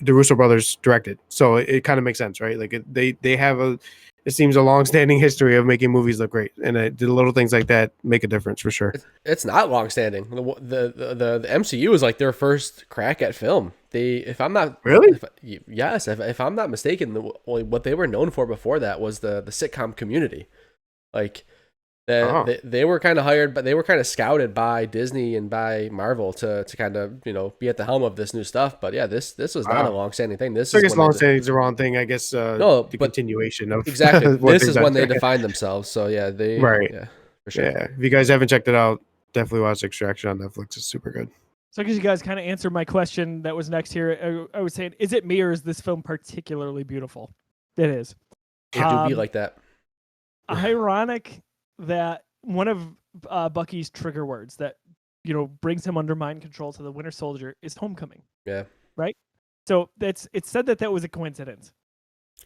the Russo brothers directed. So it kind of makes sense, right? Like they have it seems a long-standing history of making movies look great, and the little things like that make a difference for sure. It's not long-standing. The MCU is like their first crack at film. If I'm not if I'm not mistaken, what they were known for before that was the sitcom Community. Like they were kind of hired, but they were kind of scouted by Disney and by Marvel to kind of be at the helm of this new stuff. But yeah, this was not a long-standing thing. I guess long-standing is the wrong thing. I guess the continuation of exactly. This is when they define themselves. So yeah, yeah, for sure. Yeah, if you guys haven't checked it out, definitely watch Extraction on Netflix. It's super good. So because you guys kind of answered my question that was next here, I was saying, is it me or is this film particularly beautiful? It is. It do be like that. Ironic that one of Bucky's trigger words that brings him under mind control to the Winter Soldier is homecoming. Yeah. Right. So it's said that was a coincidence.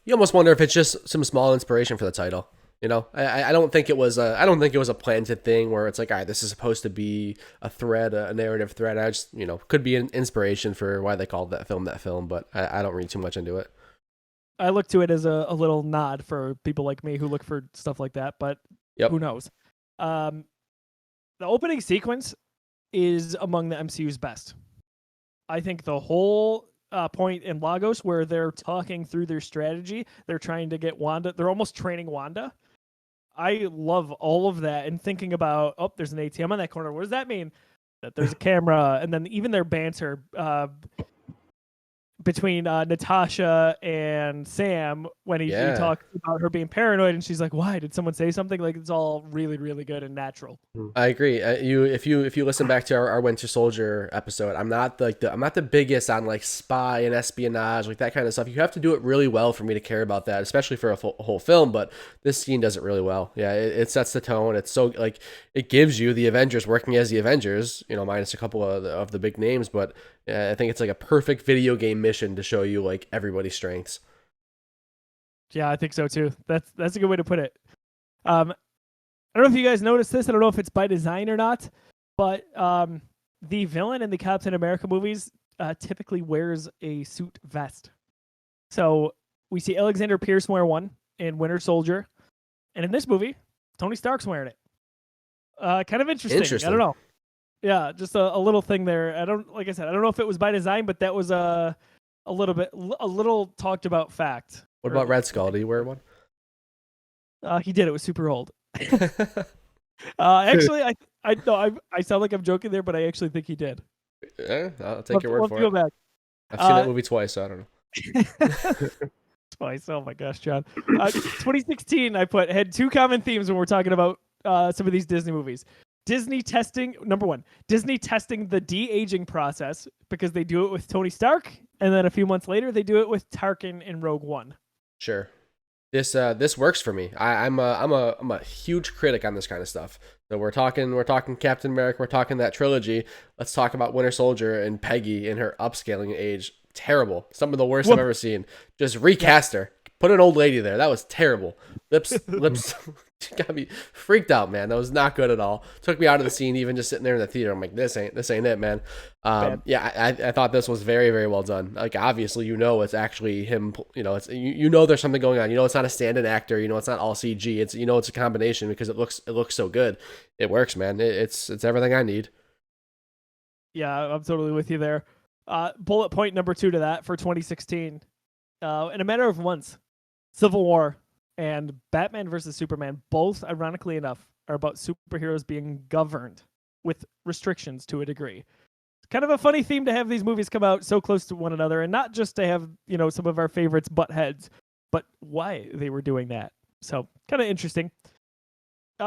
You almost wonder if it's just some small inspiration for the title. I don't think it was a planted thing where it's like, all right, this is supposed to be a thread, a narrative thread. I just, could be an inspiration for why they called that film, but I don't read too much into it. I look to it as a little nod for people like me who look for stuff like that, but who knows? The opening sequence is among the MCU's best. I think the whole point in Lagos where they're talking through their strategy, they're trying to get Wanda, they're almost training Wanda. I love all of that and thinking about, there's an ATM on that corner. What does that mean? That there's a camera, and then even their banter. between Natasha and Sam when he talks about her being paranoid, and she's like, "Why did someone say something?" Like it's all really, really good and natural. I agree. If you listen back to our Winter Soldier episode, I'm not the biggest on like spy and espionage, like that kind of stuff. You have to do it really well for me to care about that, especially for a whole film. But this scene does it really well. Yeah, it sets the tone. It's so like it gives you the Avengers working as the Avengers, minus a couple of the big names. But I think it's like a perfect video game mission to show you like everybody's strengths. Yeah, I think so too. That's a good way to put it. I don't know if you guys noticed this. I don't know if it's by design or not, but the villain in the Captain America movies typically wears a suit vest. So we see Alexander Pierce wear one in Winter Soldier, and in this movie, Tony Stark's wearing it. Kind of interesting. I don't know. Yeah, just a little thing there. Like I said, I don't know if it was by design, but that was a little talked about fact. What about Red Skull? Do you wear one? He did. It was super old. Actually, I sound like I'm joking there, but I actually think he did. Yeah, I'll take your word for it. Go back. I've seen that movie twice, so I don't know. Twice. Oh my gosh, John. 2016, I had two common themes when we're talking about some of these Disney movies. Number one, Disney testing the de-aging process because they do it with Tony Stark, and then a few months later they do it with Tarkin in Rogue One. Sure, this works for me. I'm a huge critic on this kind of stuff. So we're talking Captain America, we're talking that trilogy. Let's talk about Winter Soldier and Peggy in her upscaling age. Terrible, some of the worst I've ever seen. Just recast her. Put an old lady there. That was terrible. Lips got me freaked out, man. That was not good at all. Took me out of the scene, even just sitting there in the theater. I'm like, this ain't it, man. I thought this was very, very well done. Like, obviously, it's actually him. It's there's something going on. It's not a stand-in actor. It's not all CG. It's it's a combination because it looks so good. It works, man. It's everything I need. Yeah, I'm totally with you there. Bullet point number 2 to that for 2016. In a matter of months, Civil War and Batman versus Superman, both, ironically enough, are about superheroes being governed with restrictions to a degree. It's kind of a funny theme to have these movies come out so close to one another, and not just to have, some of our favorites butt heads, but why they were doing that. So, kind of interesting.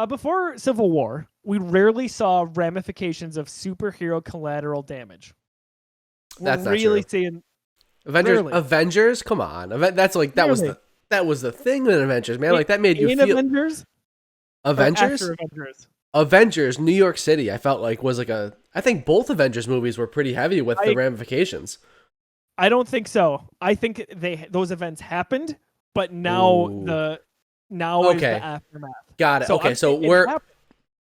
Before Civil War, we rarely saw ramifications of superhero collateral damage. That's we're not really true. seeing Avengers, come on. That was the thing in Avengers, man. Like that made you feel Avengers, New York City, I felt like was like I think both Avengers movies were pretty heavy with the ramifications. I don't think so. I think those events happened, but now is the aftermath. Got it. So okay, so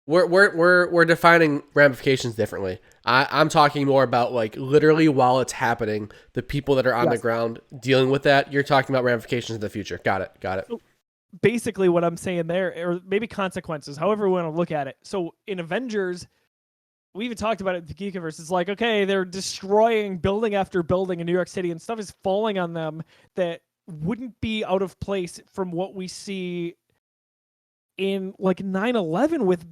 we're defining ramifications differently. I'm talking more about like literally while it's happening, the people that are on the ground dealing with that. You're talking about ramifications in the future. Got it. So basically, what I'm saying there, or maybe consequences, however we want to look at it. So in Avengers, we even talked about it at the Geekiverse. It's like, okay, they're destroying building after building in New York City, and stuff is falling on them that wouldn't be out of place from what we see in like 9/11 with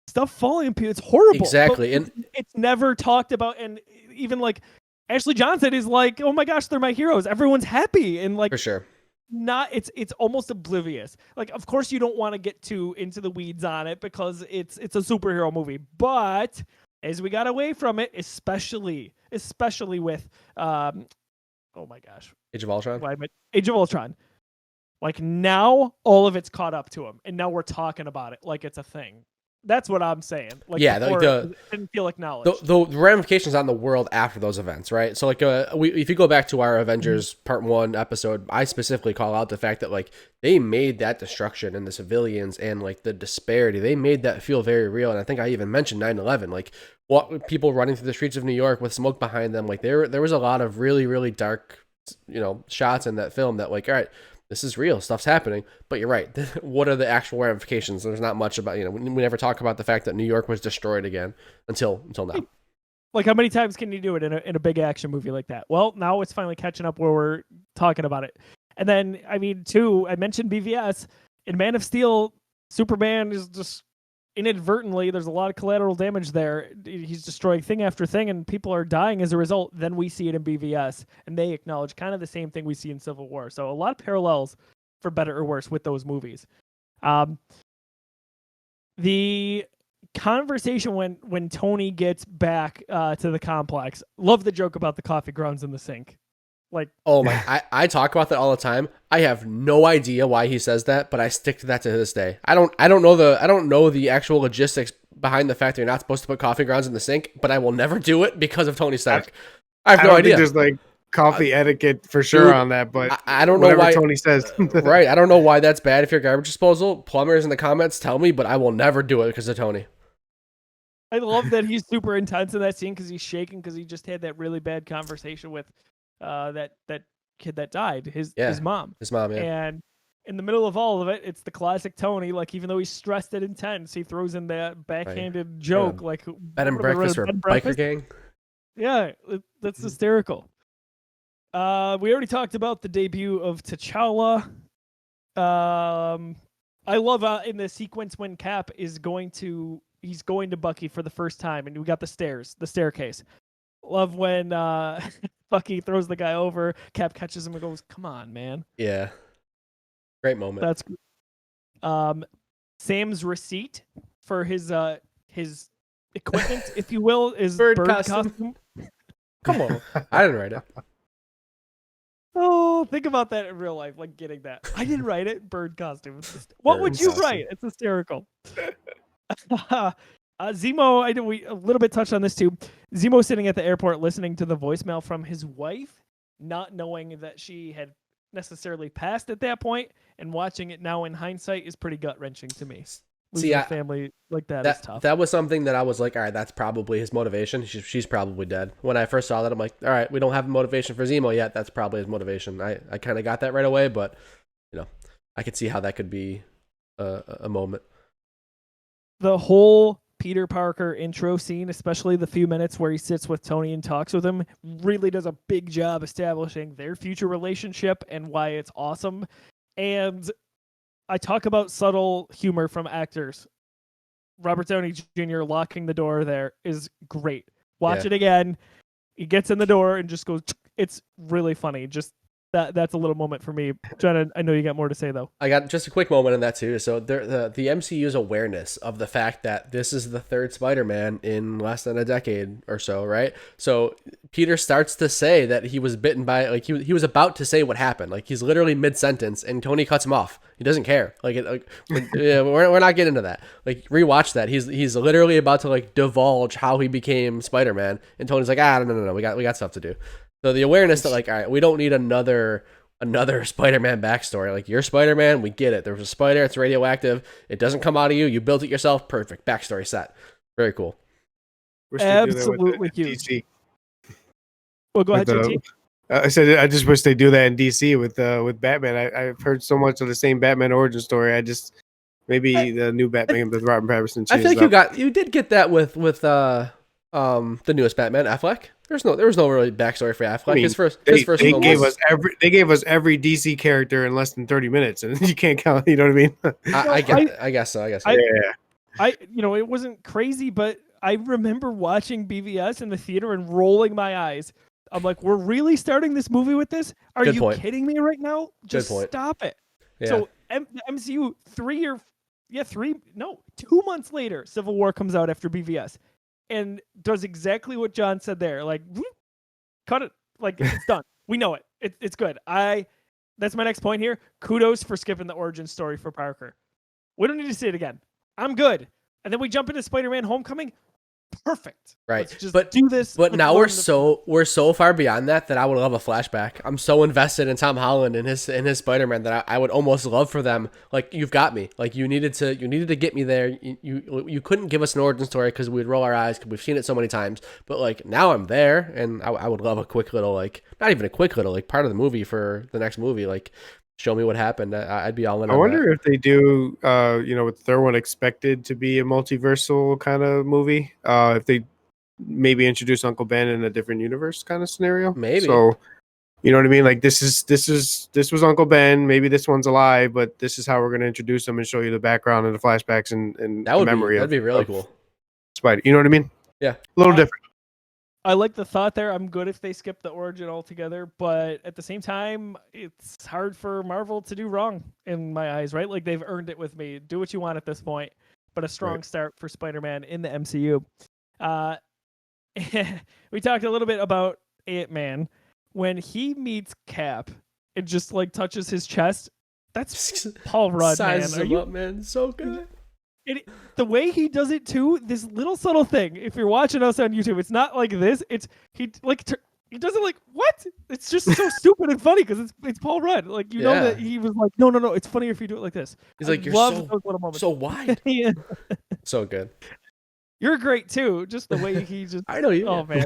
stuff falling. It's horrible. Exactly. And it's never talked about. And even like Ashley Johnson is like, oh my gosh, they're my heroes. Everyone's happy. And like, for sure. It's almost oblivious. Like, of course you don't want to get too into the weeds on it because it's a superhero movie, but as we got away from it, especially with, oh my gosh. Age of Ultron. Age of Ultron. Like now all of it's caught up to him and now we're talking about it like it's a thing. That's what I'm saying. Like, yeah, it didn't feel acknowledged. The ramifications on the world after those events, right? So, like, if you go back to our Avengers Part 1 episode, I specifically call out the fact that, like, they made that destruction and the civilians and, like, the disparity, they made that feel very real. And I think I even mentioned 9/11, like, what people running through the streets of New York with smoke behind them. Like, there was a lot of really, really dark, shots in that film that, like, all right, this is real. Stuff's happening. But you're right. What are the actual ramifications? There's not much about, we never talk about the fact that New York was destroyed again until now. Like, how many times can you do it in a big action movie like that? Well, now it's finally catching up where we're talking about it. And then, I mentioned BVS. In Man of Steel, Superman is just inadvertently, there's a lot of collateral damage there. He's destroying thing after thing, and people are dying as a result. Then we see it in BVS, and they acknowledge kind of the same thing we see in Civil War. So a lot of parallels, for better or worse, with those movies. The conversation when Tony gets back to the complex. Love the joke about the coffee grounds in the sink. Like, oh my, I talk about that all the time. I have no idea why he says that, but I stick to that to this day. I don't know the actual logistics behind the fact that you're not supposed to put coffee grounds in the sink, but I will never do it because of Tony Stark. I have no idea. Think there's like coffee etiquette for sure on that, but I don't know why Tony says. Right, I don't know why that's bad if you're garbage disposal. Plumbers in the comments tell me, but I will never do it because of Tony. I love that he's super intense in that scene because he's shaking because he just had that really bad conversation with that kid that died, his mom. His mom, yeah. And in the middle of all of it, it's the classic Tony. Like, even though he's stressed and intense, he throws in that backhanded joke, like bed and breakfast or a biker gang. Yeah, that's hysterical. We already talked about the debut of T'Challa. I love in the sequence when Cap is going to Bucky for the first time, and we got the staircase. Love when Bucky throws the guy over, Cap catches him and goes, "Come on, man." Yeah. Great moment. That's Sam's receipt for his equipment, if you will, is bird costume. Come on. I didn't write it. Oh, think about that in real life, like getting that. I didn't write it. Bird costume. What would you write? It's hysterical. Zemo, we a little bit touched on this too. Zemo sitting at the airport listening to the voicemail from his wife, not knowing that she had necessarily passed at that point, and watching it now in hindsight is pretty gut-wrenching to me. Losing a family like that is tough. That was something that I was like, all right, that's probably his motivation. She's probably dead. When I first saw that, I'm like, all right, we don't have a motivation for Zemo yet. That's probably his motivation. I kind of got that right away, but I could see how that could be a moment. The whole Peter Parker intro scene, especially the few minutes where he sits with Tony and talks with him, really does a big job establishing their future relationship and why it's awesome. And I talk about subtle humor from actors. Robert Downey Jr. locking the door there is great. Watch it again. He gets in the door and just goes, it's really funny. Just that's a little moment for me. John, I know you got more to say though. I got just a quick moment on that too. So the MCU's awareness of the fact that this is the third Spider-Man in less than a decade or so, right? So Peter starts to say that he was bitten by, like he was about to say what happened. Like he's literally mid-sentence and Tony cuts him off. He doesn't care. We're not getting into that. Like rewatch that. He's literally about to like divulge how he became Spider-Man, and Tony's like, no, we got stuff to do. So the awareness that like, all right, we don't need another Spider-Man backstory. Like you're Spider-Man, we get it. There was a spider, it's radioactive. It doesn't come out of you. You built it yourself. Perfect. Backstory set. Very cool. Absolutely huge. Well, go ahead, JT. I said I just wish they do that in DC with Batman. I've heard so much of the same Batman origin story. Maybe the new Batman with Robert Pattinson. I think you did get that with the newest Batman, Affleck. There was no really backstory for Affleck. They gave us every DC character in less than 30 minutes, and you can't count. You know what I mean? I guess so. It wasn't crazy, but I remember watching BVS in the theater and rolling my eyes. I'm like, we're really starting this movie with this? Are you kidding me right now? Just stop it. Yeah. So the MCU 2 months later, Civil War comes out after BVS. And does exactly what John said there. Like, cut it. Like, it's done. We know it. It's good. That's my next point here. Kudos for skipping the origin story for Parker. We don't need to see it again. I'm good. And then we jump into Spider-Man Homecoming. Perfect. Right. Let's just do this. But now we're so far beyond that I would love a flashback. I'm so invested in Tom Holland and his Spider-Man that I would almost love for them. Like you've got me. Like you needed to get me there. You couldn't give us an origin story because we'd roll our eyes because we've seen it so many times. But like now I'm there, and I would love a quick little not even a quick little part of the movie for the next movie. Like show me what happened. I'd be all in. I wonder if they do, with the third one expected to be a multiversal kind of movie. If they maybe introduce Uncle Ben in a different universe kind of scenario. Maybe. So You know what I mean? Like this was Uncle Ben. Maybe this one's alive, but this is how we're gonna introduce him and show you the background and the flashbacks and that the would memory that'd be really of cool. Spidey. You know what I mean? Yeah, a little different. I like the thought there. I'm good if they skip the origin altogether, but at the same time, it's hard for Marvel to do wrong in my eyes, right? Like they've earned it with me. Do what you want at this point, but a strong start for Spider-Man in the MCU. We talked a little bit about Ant-Man. When he meets Cap, it just like touches his chest. That's Paul Rudd, man. Sizes him up, man. So good. The way he does it too, this little subtle thing. If you're watching us on YouTube, it's not like this. He does it like what? It's just so stupid and funny because it's Paul Rudd. Like you know that he was like, no. It's funnier if you do it like this. He's like, you're so wide. Yeah. So good. You're great too. Just the way he just. I know you. Oh man.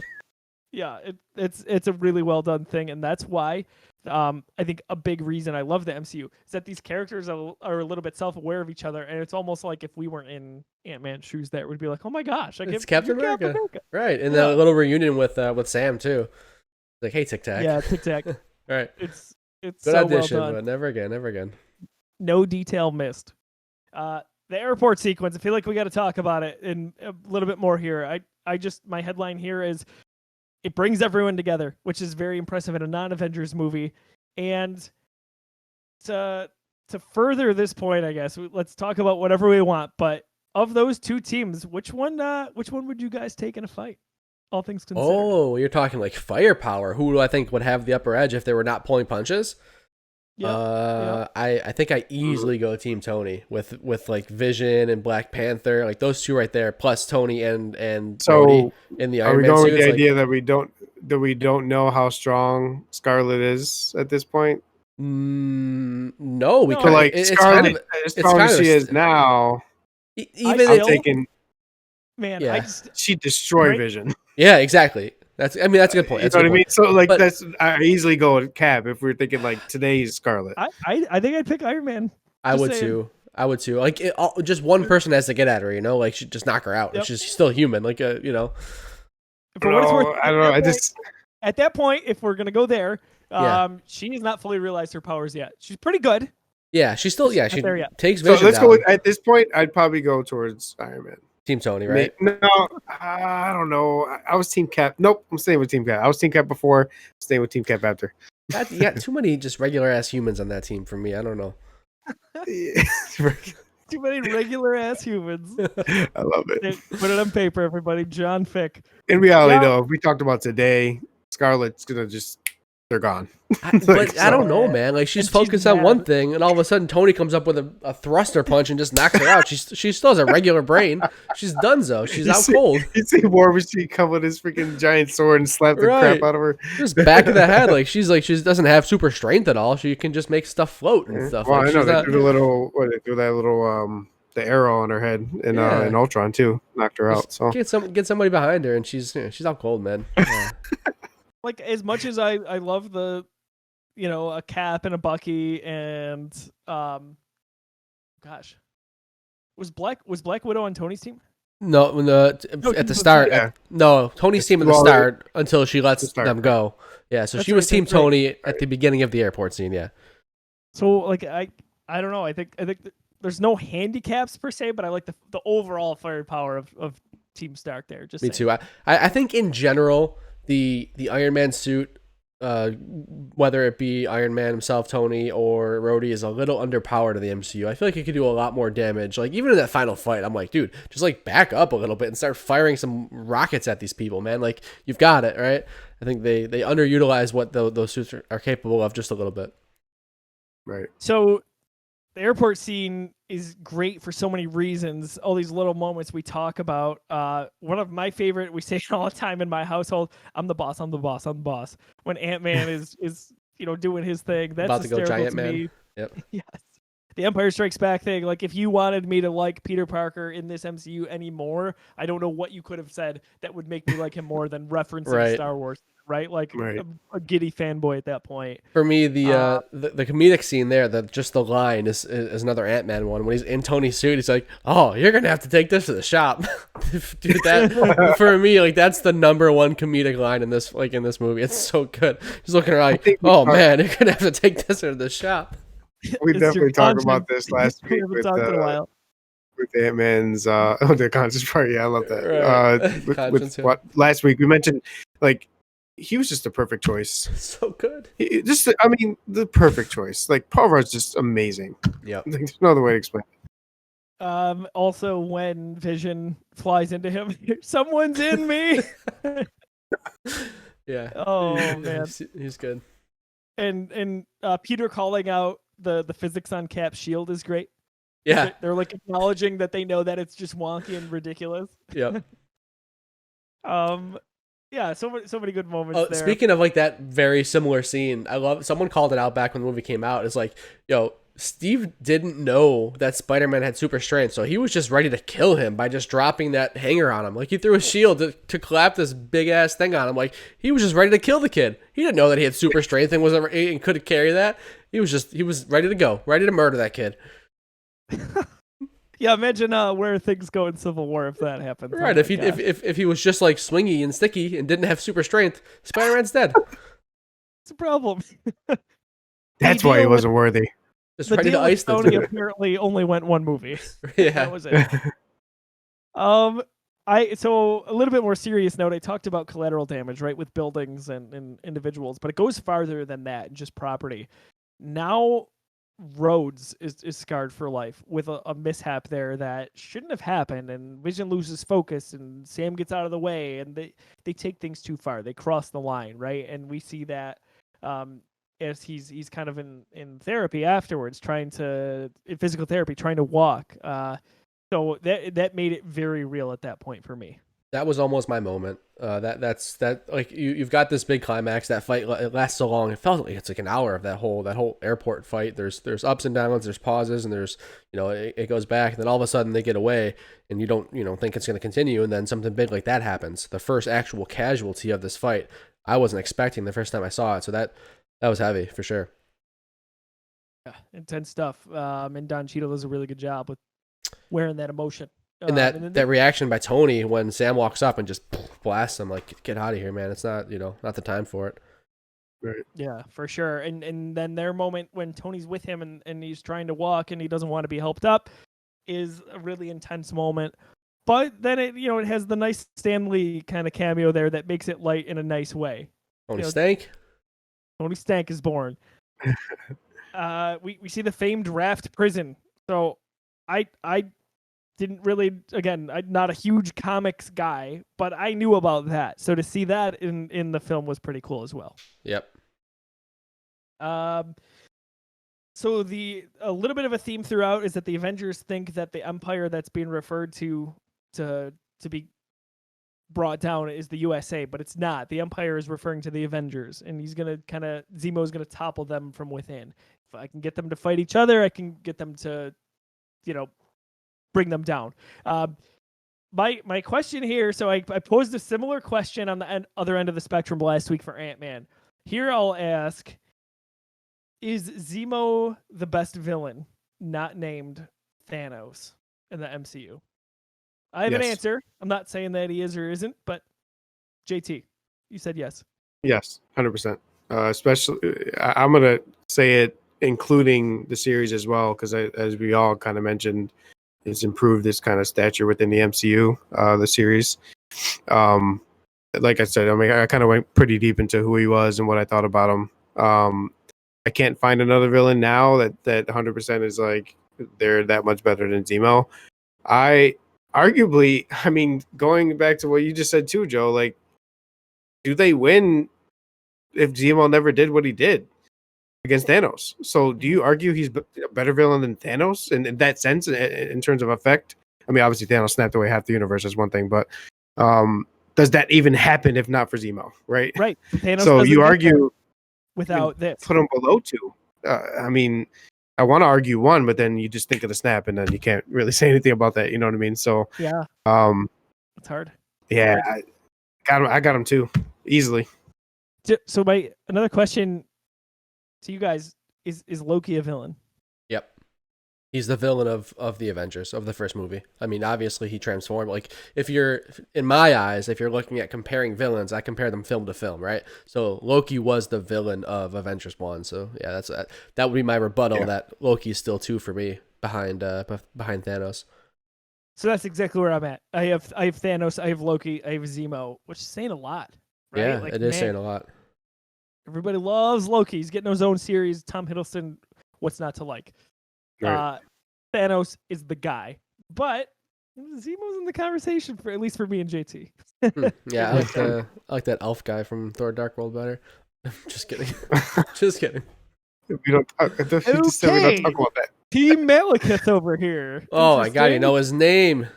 Yeah, it's a really well done thing, and that's why I think a big reason I love the MCU is that these characters are a little bit self-aware of each other, and it's almost like if we weren't in Ant-Man's shoes, there would be like, oh my gosh, it's Captain America, right? And the little reunion with Sam too. Like, hey, Tic Tac. Yeah, Tic Tac. Right. It's good so audition, well done. but never again. No detail missed. The airport sequence. I feel like we got to talk about it in a little bit more here. I just my headline here is. It brings everyone together, which is very impressive in a non-Avengers movie. And to further this point, I guess let's talk about whatever we want. But of those two teams, which one would you guys take in a fight? All things considered. Oh, you're talking like firepower. Who do I think would have the upper edge if they were not pulling punches? Yeah. I think I easily go Team Tony with like Vision and Black Panther, like those two right there, plus Tony and so Rhodey in the Iron Man going suits. with the idea that we don't know how strong Scarlet is at this point? No, we can like Scarlet as strong as she is now. Even taking man, yeah. She destroyed Vision. Yeah, exactly. That's a good point. You know what I mean? So like I easily go with Cap if we're thinking like today's Scarlet. I think I'd pick Iron Man. I would too. Like just one person has to get at her, you know, like she just knock her out. Yep. She's still human, like you know. For what it's worth, I don't know. At that point, if we're gonna go there, she has not fully realized her powers yet. She's pretty good. Yeah, she's still she takes Vision. So let's go with, at this point. I'd probably go towards Iron Man. Team Tony, right? No, I don't know. I was Team Cap. Nope, I'm staying with Team Cap. I was Team Cap before. Staying with Team Cap after. You got too many just regular ass humans on that team for me. I don't know. Too many regular ass humans. I love it. Put it on paper, everybody. John Fick. In reality, though, if we talked about today, Scarlet's gonna they're gone. But I don't know, man. Like she's focused on one thing, and all of a sudden Tony comes up with a thruster punch and just knocks her out. She still has a regular brain. She's donezo. She's out cold. You see War Machine come with his freaking giant sword and slap the crap out of her. Just back of the head. Like she doesn't have super strength at all. She can just make stuff float and stuff. Well, like, I know they do that little the arrow on her head in Ultron too. Knocked her out. So get somebody behind her, and she's out cold, man. Yeah. Like as much as I love the, you know, a Cap and a Bucky and gosh, was Black Widow on Tony's team? No, at the start. Yeah. No, Tony's team at the start until she lets them go. Yeah, so she was Team Tony at the beginning of the airport scene. Yeah. So like I don't know. I think there's no handicaps per se, but I like the overall firepower of Team Stark there. Just me too. I think in general. The Iron Man suit, whether it be Iron Man himself, Tony, or Rhodey, is a little underpowered in the MCU. I feel like it could do a lot more damage. Like even in that final fight, I'm like, dude, just like back up a little bit and start firing some rockets at these people, man. Like you've got it, right? I think they underutilize what those suits are capable of just a little bit. Right. So the airport scene is great for so many reasons. All these little moments we talk about. One of my favorite, we say it all the time in my household, I'm the boss, I'm the boss, I'm the boss. When Ant-Man is you know, doing his thing. That's about to go hysterical giant to man. Me. Yep. Yes. the Empire Strikes Back thing. Like, if you wanted me to like Peter Parker in this MCU anymore, I don't know what you could have said that would make me like him more than referencing Right. Star Wars, right? Like Right. a giddy fanboy at that point. For me, the comedic scene there, just the line is another Ant-Man one. When he's in Tony's suit, he's like, "Oh, you're gonna have to take this to the shop." Dude, that for me, like that's the number one comedic line in this movie. It's so good. He's looking around like, "Oh man, you're gonna have to take this to the shop." We It's definitely your talked about conscience. this last We week haven't with talked in a while. Ant-Man's the conscious part. Yeah, I love that. Right. Conscience, With yeah. what last week we mentioned, like he was just a perfect choice. So good. I mean, the perfect choice. Like Paul Rudd's just amazing. Yep. Like, there's no other way to explain it. Also, when Vision flies into him, someone's in me. Yeah. Oh man. He's good. And Peter calling out the physics on Cap's shield is great. Yeah. They're like acknowledging that they know that it's just wonky and ridiculous. Yep. Yeah, so many good moments there. Speaking of like that very similar scene, I love someone called it out back when the movie came out. It's like, yo, Steve didn't know that Spider-Man had super strength, so he was just ready to kill him by just dropping that hanger on him. Like he threw a shield to clap this big ass thing on him. Like he was just ready to kill the kid. He didn't know that he had super strength and could carry that. He was ready to go, ready to murder that kid. Yeah, imagine where things go in Civil War if that happens. Right, Oh if my gosh. if he was just like swingy and sticky and didn't have super strength, Spider-Man's dead. It's a problem. That's The why he deal wasn't worthy. Just The ready to deal with ice the Sony dude. apparently only went one movie. Yeah. That was it. So a little bit more serious note. I talked about collateral damage, right, with buildings and individuals, but it goes farther than that, just property. Now Rhodes is scarred for life with a mishap there that shouldn't have happened, and Vision loses focus, and Sam gets out of the way, and they take things too far. They cross the line, right? And we see that as he's kind of in therapy afterwards, in physical therapy, trying to walk. So that made it very real at that point for me. That was almost my moment. That's like you've got this big climax. That fight it lasts so long. It felt like it's like an hour of that whole airport fight. There's ups and downs. There's pauses, and there's it goes back. And then all of a sudden they get away, and you don't think it's going to continue. And then something big like that happens. The first actual casualty of this fight, I wasn't expecting the first time I saw it. So that was heavy for sure. Yeah, intense stuff. And Don Cheadle does a really good job with wearing that emotion. And that reaction by Tony when Sam walks up and just blasts him, like, get out of here, man. It's not, not the time for it. Right. Yeah, for sure. And then their moment when Tony's with him and he's trying to walk and he doesn't want to be helped up is a really intense moment. But then it has the nice Stan Lee kind of cameo there that makes it light in a nice way. Tony Stank? Tony Stank is born. We see the famed Raft prison. So I didn't really, again, I'm not a huge comics guy, but I knew about that. So to see that in the film was pretty cool as well. Yep. So a little bit of a theme throughout is that the Avengers think that the Empire that's being referred to be brought down is the USA, but it's not. The Empire is referring to the Avengers, and Zemo's gonna topple them from within. If I can get them to fight each other, I can get them to, bring them down. My question here, so I posed a similar question on the other end of the spectrum last week for Ant-Man. Here I'll ask, is Zemo the best villain not named Thanos in the MCU? I have an answer. I'm not saying that he is or isn't, but JT, you said yes. Yes, 100%. Especially, I'm gonna say it, including the series as well, because as we all kind of mentioned, it's improved this kind of stature within the MCU, the series. Like I said, I mean, I kind of went pretty deep into who he was and what I thought about him. I can't find another villain now that 100% is like they're that much better than Zemo. Arguably, I mean, going back to what you just said too, Joe, like, do they win if Zemo never did what he did against Thanos? So do you argue he's a better villain than Thanos in that sense, in terms of effect? I mean, obviously Thanos snapped away half the universe is one thing, but does that even happen if not for Zemo, right? Right. Thanos so you doesn't argue without this. put him below two. I mean, I want to argue one, but then you just think of the snap, and then you can't really say anything about that. You know what I mean? So Yeah, it's hard. yeah, I got him too, easily. So another question to you guys is Loki a villain? Yep. He's the villain of the Avengers, of the first movie. I mean, obviously he transformed. Like, in my eyes, if you're looking at comparing villains, I compare them film to film, right? So Loki was the villain of Avengers 1. So yeah, that would be my rebuttal, that Loki is still 2 for me behind Thanos. So that's exactly where I'm at. I have Thanos, I have Loki, I have Zemo, which is saying a lot, right? Yeah, like, it is saying a lot. Everybody loves Loki. He's getting his own series. Tom Hiddleston, what's not to like? Right. Thanos is the guy, but Zemo's in the conversation at least for me and JT. Yeah, I like that elf guy from Thor: Dark World better. Just kidding. Just kidding. We don't talk, we don't talk about that. Team Malekith over here. Oh my god, you know his name.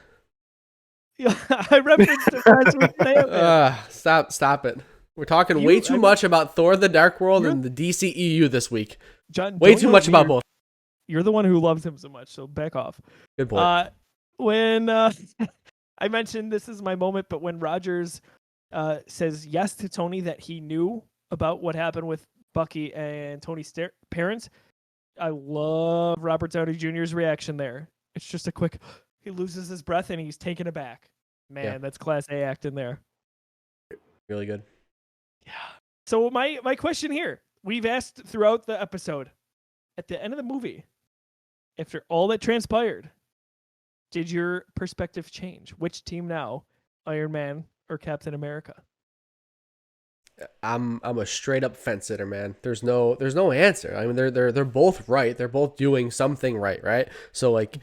Yeah, I referenced it as with Stop it. We're talking way too much about Thor: The Dark World and the DCEU this week. John, way too much about both. You're the one who loves him so much, so back off. Good point. When I mentioned this is my moment, but when Rogers says yes to Tony that he knew about what happened with Bucky and Tony's parents, I love Robert Downey Jr.'s reaction there. It's just a quick, he loses his breath and he's taken aback. Man, that's class A acting there. Really good. Yeah. So my question here, we've asked throughout the episode, at the end of the movie, after all that transpired, did your perspective change? Which team now, Iron Man or Captain America? I'm a straight up fence sitter, man. There's no answer. I mean, they're both right. They're both doing something right? So like,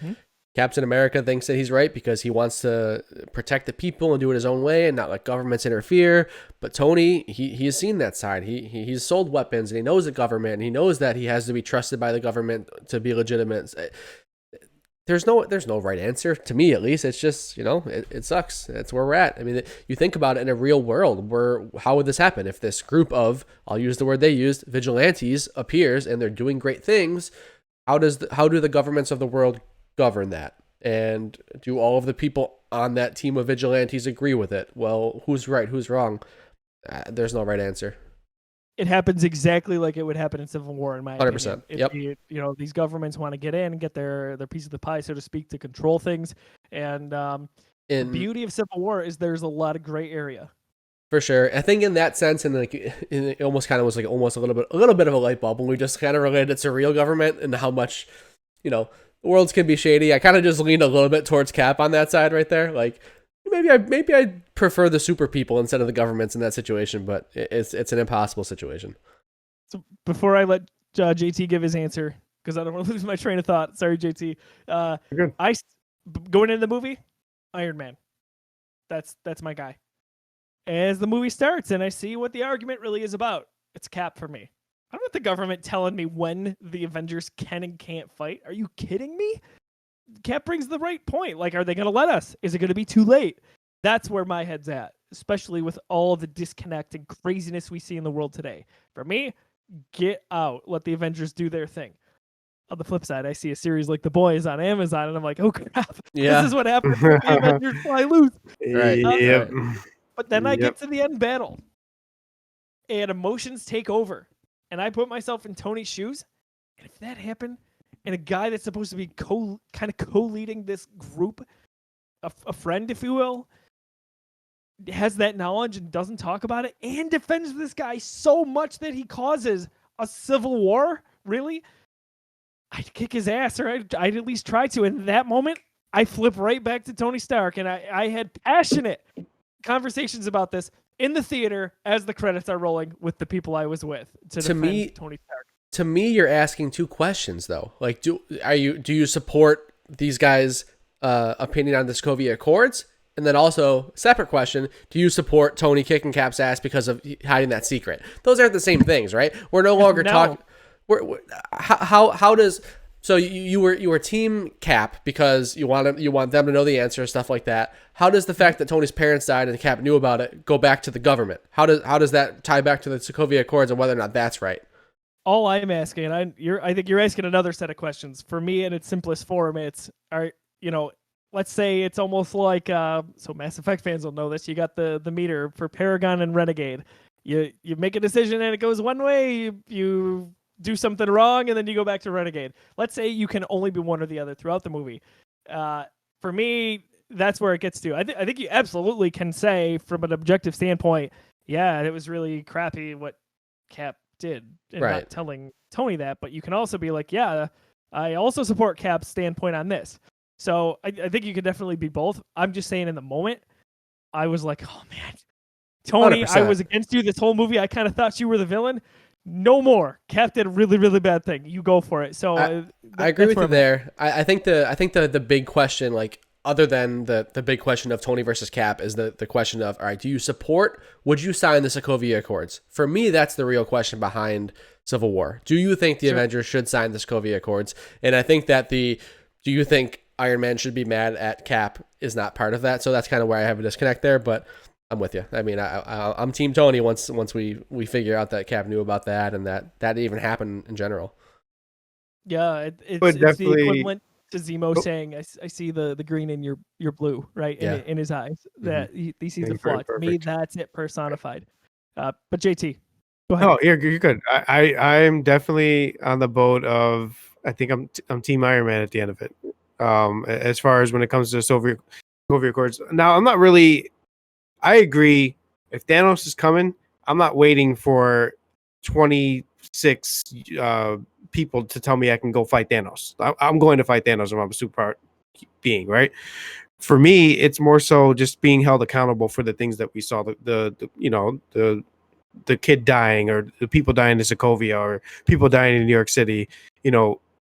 Captain America thinks that he's right because he wants to protect the people and do it his own way and not let governments interfere. But Tony, he has seen that side. He's sold weapons and he knows the government. And he knows that he has to be trusted by the government to be legitimate. There's no right answer, to me at least. It's just, it sucks. That's where we're at. I mean, you think about it in a real world, how would this happen? If this group of, I'll use the word they used, vigilantes appears and they're doing great things, how do the governments of the world govern that? And do all of the people on that team of vigilantes agree with it? Well, who's right? Who's wrong? There's no right answer. It happens exactly like it would happen in Civil War, in my 100%. opinion. Yep. These governments want to get in and get their piece of the pie, so to speak, to control things. And the beauty of Civil War is there's a lot of gray area. For sure. I think in that sense, and like it almost kind of was like almost a little bit of a light bulb when we just kind of related it to real government and how much, worlds can be shady. I kind of just leaned a little bit towards Cap on that side right there. Like maybe I prefer the super people instead of the governments in that situation, but it's an impossible situation. So before I let JT give his answer, because I don't want to lose my train of thought. Sorry, JT. Going into the movie, Iron Man. That's my guy. As the movie starts and I see what the argument really is about, it's Cap for me. I don't want the government telling me when the Avengers can and can't fight. Are you kidding me? Cap brings the right point. Like, are they going to let us? Is it going to be too late? That's where my head's at, especially with all the disconnect and craziness we see in the world today. For me, get out. Let the Avengers do their thing. On the flip side, I see a series like The Boys on Amazon, and I'm like, oh, crap. Yeah. This is what happens when the Avengers fly loose. Right. Yep. But then I get to the end battle, and emotions take over. And I put myself in Tony's shoes, and if that happened, and a guy that's supposed to be co-leading this group, a friend, if you will, has that knowledge and doesn't talk about it, and defends this guy so much that he causes a civil war, really, I'd kick his ass, or I'd at least try to. In that moment, I flip right back to Tony Stark, and I had passionate conversations about this in the theater as the credits are rolling with the people I was with to defend Tony Stark. To me, you're asking two questions though. Like, do you support these guys' opinion on the Sokovia Accords? And then also, separate question, do you support Tony kicking Cap's ass because of hiding that secret? Those aren't the same things, right? We're no longer talking. How does so you were team Cap because you want them to know the answer, stuff like that. How does the fact that Tony's parents died and Cap knew about it go back to the government? How does that tie back to the Sokovia Accords and whether or not that's right? all I'm asking, and I think you're asking another set of questions. For me, in its simplest form, it's let's say it's almost like so Mass Effect fans will know this. You got the meter for Paragon and Renegade. You make a decision and it goes one way. You do something wrong and then you go back to Renegade. Let's say you can only be one or the other throughout the movie. For me, that's where it gets to. I think you absolutely can say from an objective standpoint, yeah, it was really crappy what Cap did, and not telling Tony that. But you can also be like, yeah, I also support Cap's standpoint on this. So I think you could definitely be both. I'm just saying in the moment, I was like, oh man, Tony, 100%. I was against you this whole movie. I kind of thought you were the villain. No more. Cap did a really, really bad thing. You go for it. So I agree with you there. I think the big question, like other than the big question of Tony versus Cap, is the question of, all right, do you support? Would you sign the Sokovia Accords? For me, that's the real question behind Civil War. Do you think the Avengers should sign the Sokovia Accords? And I think that do you think Iron Man should be mad at Cap is not part of that. So that's kind of where I have a disconnect there, but I'm with you. I mean, I'm Team Tony once we figure out that Cap knew about that and that even happened in general. Yeah, it's the equivalent to Zemo saying, I see the green in your blue, right? In his eyes. That he sees the flaw. To me, that's it personified. But JT, go ahead. No, you're good. I'm definitely on the boat of, I think I'm Team Iron Man at the end of it. As far as when it comes to Soviet Accords. Now, I'm not really. I agree. If Thanos is coming, I'm not waiting for 26 people to tell me I can go fight Thanos. I'm going to fight Thanos if I'm a super being, right? For me, it's more so just being held accountable for the things that we saw. The kid dying, or the people dying in Sokovia, or people dying in New York City.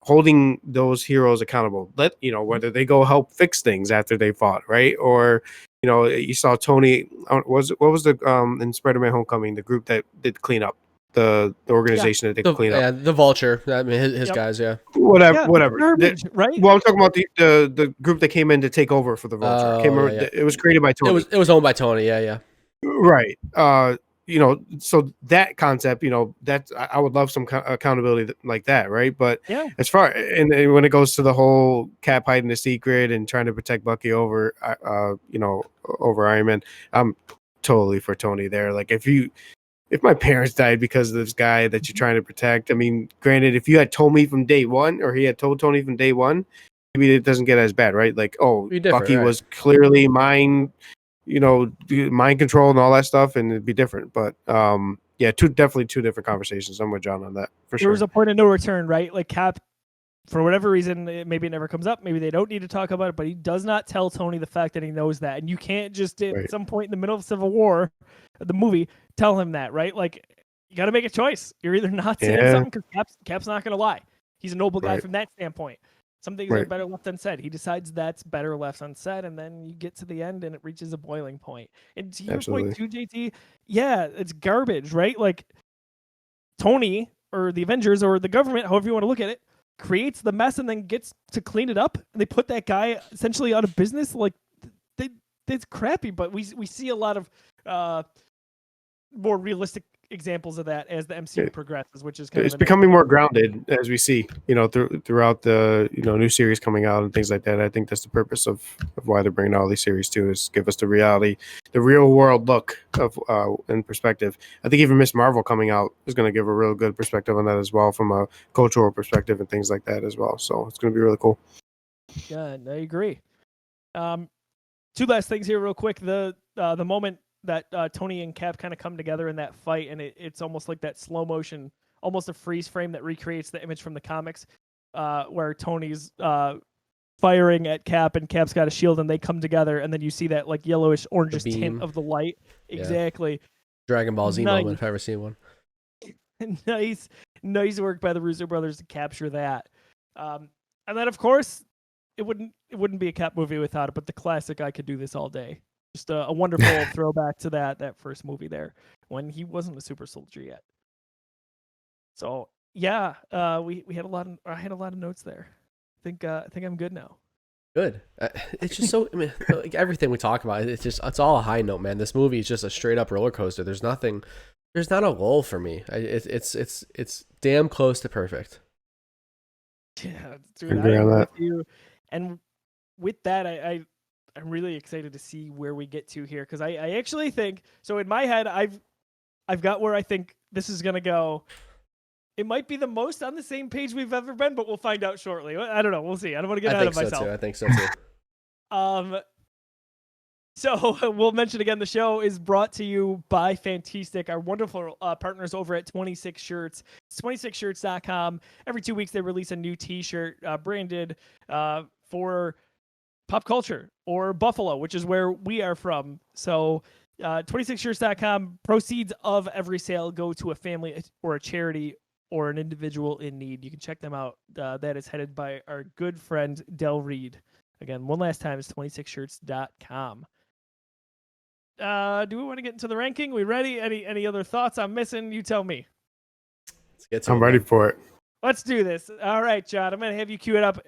Holding those heroes accountable. Whether they go help fix things after they fought, right? Or you saw Tony. What was the in Spider-Man: Homecoming, the group that did clean up, the organization that did clean up. Yeah, the Vulture. I mean, his guys. Yeah. Whatever. Garbage, right? Well, I'm talking about the group that came in to take over for the Vulture. It was created by Tony. It was owned by Tony. Yeah. Right. So that concept, that I would love some accountability like that, right? But as far and when it goes to the whole Cap hiding the secret and trying to protect Bucky over Iron Man, I'm totally for Tony there. Like if my parents died because of this guy that you're trying to protect, I mean, granted, if you had told me from day one, or he had told Tony from day one, maybe it doesn't get as bad, right? Like, Bucky was clearly mind control and all that stuff, and it'd be different. But definitely two different conversations. I'm with John on that for sure. There was a point of no return, right? Like Cap, for whatever reason, maybe it never comes up. Maybe they don't need to talk about it, but he does not tell Tony the fact that he knows that. And you can't just at some point in the middle of Civil War, the movie, tell him that, right? Like, you got to make a choice. You're either not saying something, because Cap's not going to lie. He's a noble guy from that standpoint. Some things are better left unsaid. He decides that's better left unsaid, and then you get to the end and it reaches a boiling point. And to your point too, JT, yeah, it's garbage, right? Like, Tony or the Avengers or the government, however you want to look at it, creates the mess and then gets to clean it up, and they put that guy essentially out of business. Like, it's crappy, but we see a lot of more realistic examples of that as the MCU progresses, which is it's becoming more grounded, as we see, throughout the new series coming out and things like that. I think that's the purpose of why they're bringing all these series too, is give us the reality, the real world look of and perspective. I think even Miss Marvel coming out is going to give a real good perspective on that as well, from a cultural perspective and things like that as well. So it's going to be really cool. Yeah, I agree. Two last things here real quick. The moment that Tony and Cap kind of come together in that fight, and it's almost like that slow motion, almost a freeze frame that recreates the image from the comics, where Tony's firing at Cap and Cap's got a shield, and they come together, and then you see that like yellowish orangish tint of the light. Exactly. Dragon Ball Z moment, if I've ever seen one. nice work by the Russo brothers to capture that. And then of course it wouldn't be a Cap movie without it, but the classic "I Could Do This All Day." Just a wonderful throwback to that first movie there, when he wasn't a super soldier yet. So yeah, we had a lot of I had a lot of notes there. I think I'm good now. Good. It's just so, I mean, like everything we talk about, it's all a high note, man. This movie is just a straight up roller coaster. There's nothing There's not a lull for me. It's damn close to perfect. Yeah, I dude, I agree on agree that. with you. And with that, I'm really excited to see where we get to here because I actually think so. In my head, I've got where I think this is gonna go. It might be the most on the same page we've ever been, but we'll find out shortly. I don't know. We'll see. I don't want to get I ahead think of so myself. too. I think so too. So we'll mention again, the show is brought to you by Fantastic, our wonderful partners over at 26 Shirts. It's 26shirts.com. Every 2 weeks, they release a new T-shirt branded for pop culture or Buffalo, which is where we are from. So 26shirts.com, proceeds of every sale go to a family or a charity or an individual in need. You can check them out. That is headed by our good friend Del Reed. Again, one last time, it's 26shirts.com. Do we want to get into the ranking? We ready? Any other thoughts I'm missing? You tell me. Let's get to I'm it, ready man. for it. Let's do this. All right, John. I'm gonna have you cue it up.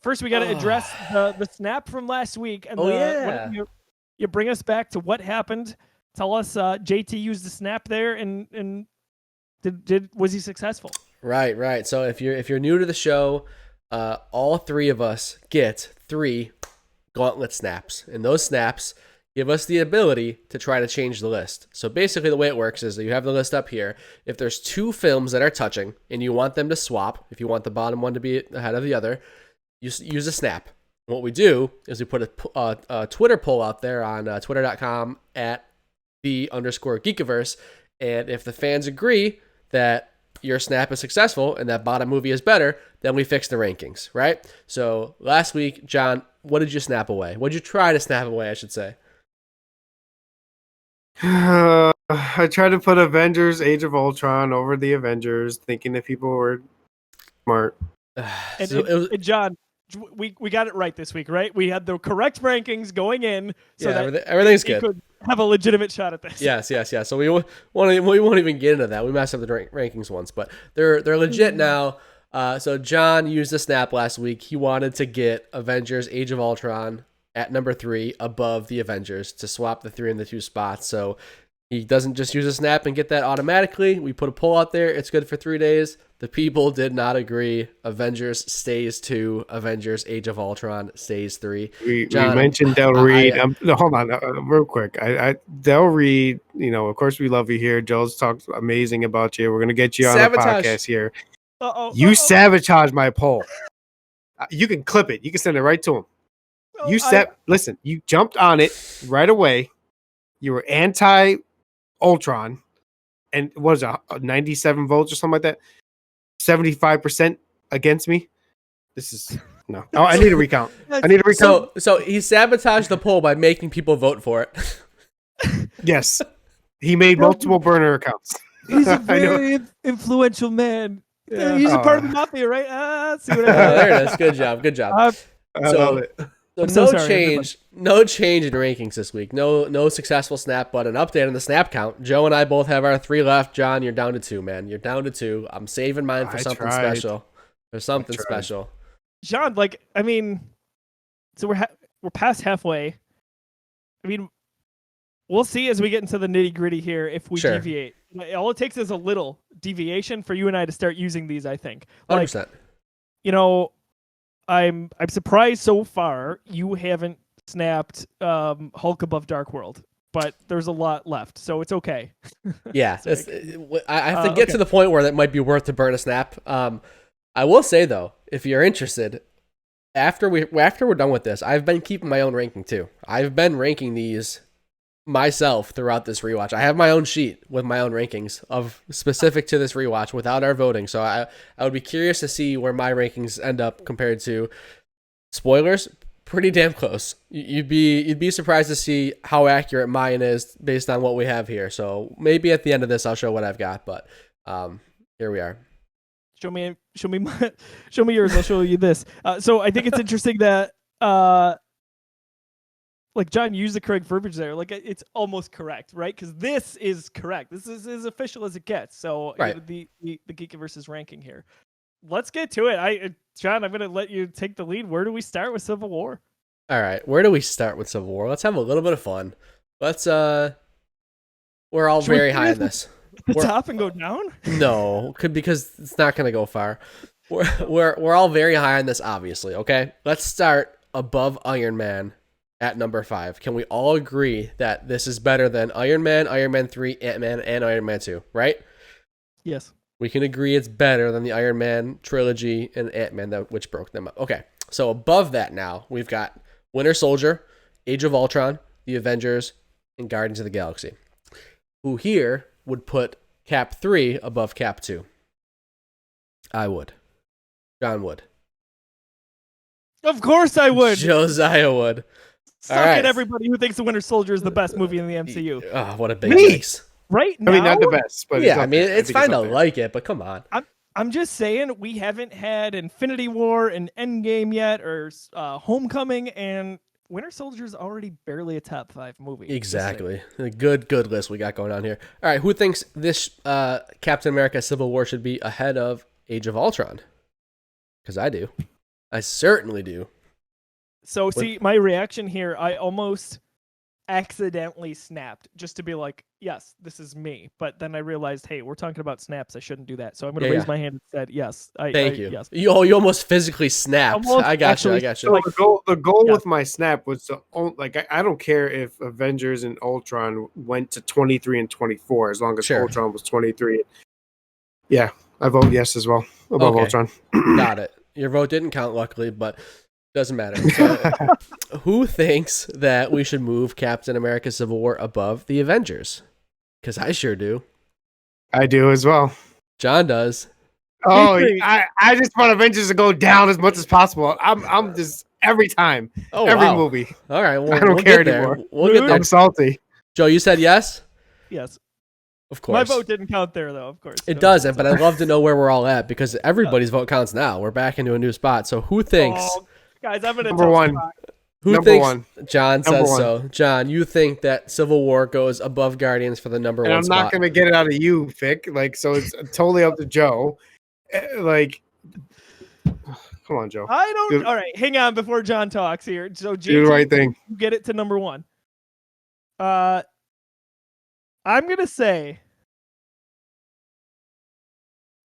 First, we got to address the snap from last week. And yeah. you bring us back to what happened. Tell us. JT used the snap there, and was he successful? Right. So if you're new to the show, all three of us get 3 gauntlet snaps, and those snaps give us the ability to try to change the list. So basically the way it works is that you have the list up here. If there's 2 films that are touching and you want them to swap, if you want the bottom one to be ahead of the other, you use a snap. What we do is we put a Twitter poll out there on twitter.com at @the_Geekiverse. And if the fans agree that your snap is successful and that bottom movie is better, then we fix the rankings, right? So last week, John, what did you snap away? What did you try to snap away, I should say? I tried to put Avengers Age of Ultron over the Avengers, thinking that people were smart. And John, we got it right this week, right? We had the correct rankings going in, so that everything's good. Could have a legitimate shot at this. Yes. So we won't even get into that. We messed up the rankings once, but they're legit now. So John used a snap last week. He wanted to get Avengers Age of Ultron at number 3 above the Avengers to swap the 3 and the 2 spots. So he doesn't just use a snap and get that automatically. We put a poll out there. It's good for 3 days. The people did not agree. Avengers stays 2. Avengers Age of Ultron stays 3. We John, mentioned Del Reed. No, hold on, real quick. Del Reed, of course we love you here. Joel's talked amazing about you. We're going to get you on the podcast here. You sabotaged my poll. You can clip it. You can send it right to him. Listen, you jumped on it right away. You were anti-Ultron. And what was it, 97 votes or something like that? 75% against me. This is no. Oh, I need a recount. So he sabotaged the poll by making people vote for it. Yes, he made multiple burner accounts. He's a very influential man. Yeah. He's a part of the mafia, right? Let's see what I got. There it is. Good job. I love it. So no change in rankings this week. No successful snap, but an update on the snap count. Joe and I both have our 3 left. John, you're down to 2, man. You're down to 2. I'm saving mine for something special. There's something special. John, so we're past halfway. I mean, we'll see as we get into the nitty gritty here if we deviate. All it takes is a little deviation for you and I to start using these, I think. 100%. I'm surprised so far you haven't snapped Hulk Above Dark World, but there's a lot left, so it's okay. Yeah, I have to get to the point where that might be worth to burn a snap. I will say though, if you're interested, after we're done with this, I've been keeping my own ranking too. I've been ranking these myself throughout this rewatch. I have my own sheet with my own rankings of specific to this rewatch without our voting. So I would be curious to see where my rankings end up compared to spoilers. Pretty damn close. You'd be surprised to see how accurate mine is based on what we have here. So maybe at the end of this I'll show what I've got, but here we are. Show me yours. I'll show you this. So I think it's interesting that John used the correct verbiage there. It's almost correct, right? Because this is correct. This is as official as it gets. So right. The Geekiverse's ranking here. Let's get to it. John, I'm going to let you take the lead. Where do we start with Civil War? All right. Where do we start with Civil War? Let's have a little bit of fun. We're all very high in this. The top and go down? No, because it's not going to go far. We're all very high on this, obviously. Okay, let's start above Iron Man at number 5. Can we all agree that this is better than Iron Man 3, Ant-Man, and Iron Man 2? Right? Yes. We can agree it's better than the Iron Man trilogy and Ant-Man, which broke them up. Okay, so above that now, we've got Winter Soldier, Age of Ultron, The Avengers, and Guardians of the Galaxy. Who here would put Cap 3 above Cap 2? I would. John would. Of course I would. Josiah would. Suck it, everybody who thinks The Winter Soldier is the best movie in the MCU. Oh, what a big mix. Right now? I mean, not the best, but yeah, I mean, it's fine to like it, but come on. I'm just saying we haven't had Infinity War and Endgame yet, or Homecoming, and Winter Soldier's already barely a top 5 movie. Exactly. A good list we got going on here. All right, who thinks this Captain America Civil War should be ahead of Age of Ultron? Because I do. I certainly do. So, see, my reaction here, I almost accidentally snapped just to be like, yes, this is me. But then I realized, hey, we're talking about snaps. I shouldn't do that. So I'm going to raise my hand and said, yes. Thank you. Yes. You almost physically snapped. I got you. So the goal with my snap was to I don't care if Avengers and Ultron went to 23 and 24 as long as Ultron was 23. Yeah, I vote yes as well above Ultron. Got it. Your vote didn't count, luckily, but doesn't matter. So, who thinks that we should move Captain America Civil War above the Avengers? Because I sure do. I do as well. John does. Oh, I just want Avengers to go down as much as possible. I'm just every time, every movie. All right, well, I don't care anymore. We'll get there. I'm salty. Joe, you said yes? Yes. Of course. My vote didn't count there, though, of course. It doesn't, but I'd love to know where we're all at because everybody's vote counts now. We're back into a new spot. So who thinks... Oh, guys, I'm in a number one. Spot. Who number thinks... one. John says so. John, you think that Civil War goes above Guardians for the number 1 I'm spot. not going to get it out of you, Vic. So it's totally up to Joe. Come on, Joe. I don't... All right, hang on before John talks here. So, do the right thing. Get it to number 1. I'm going to say...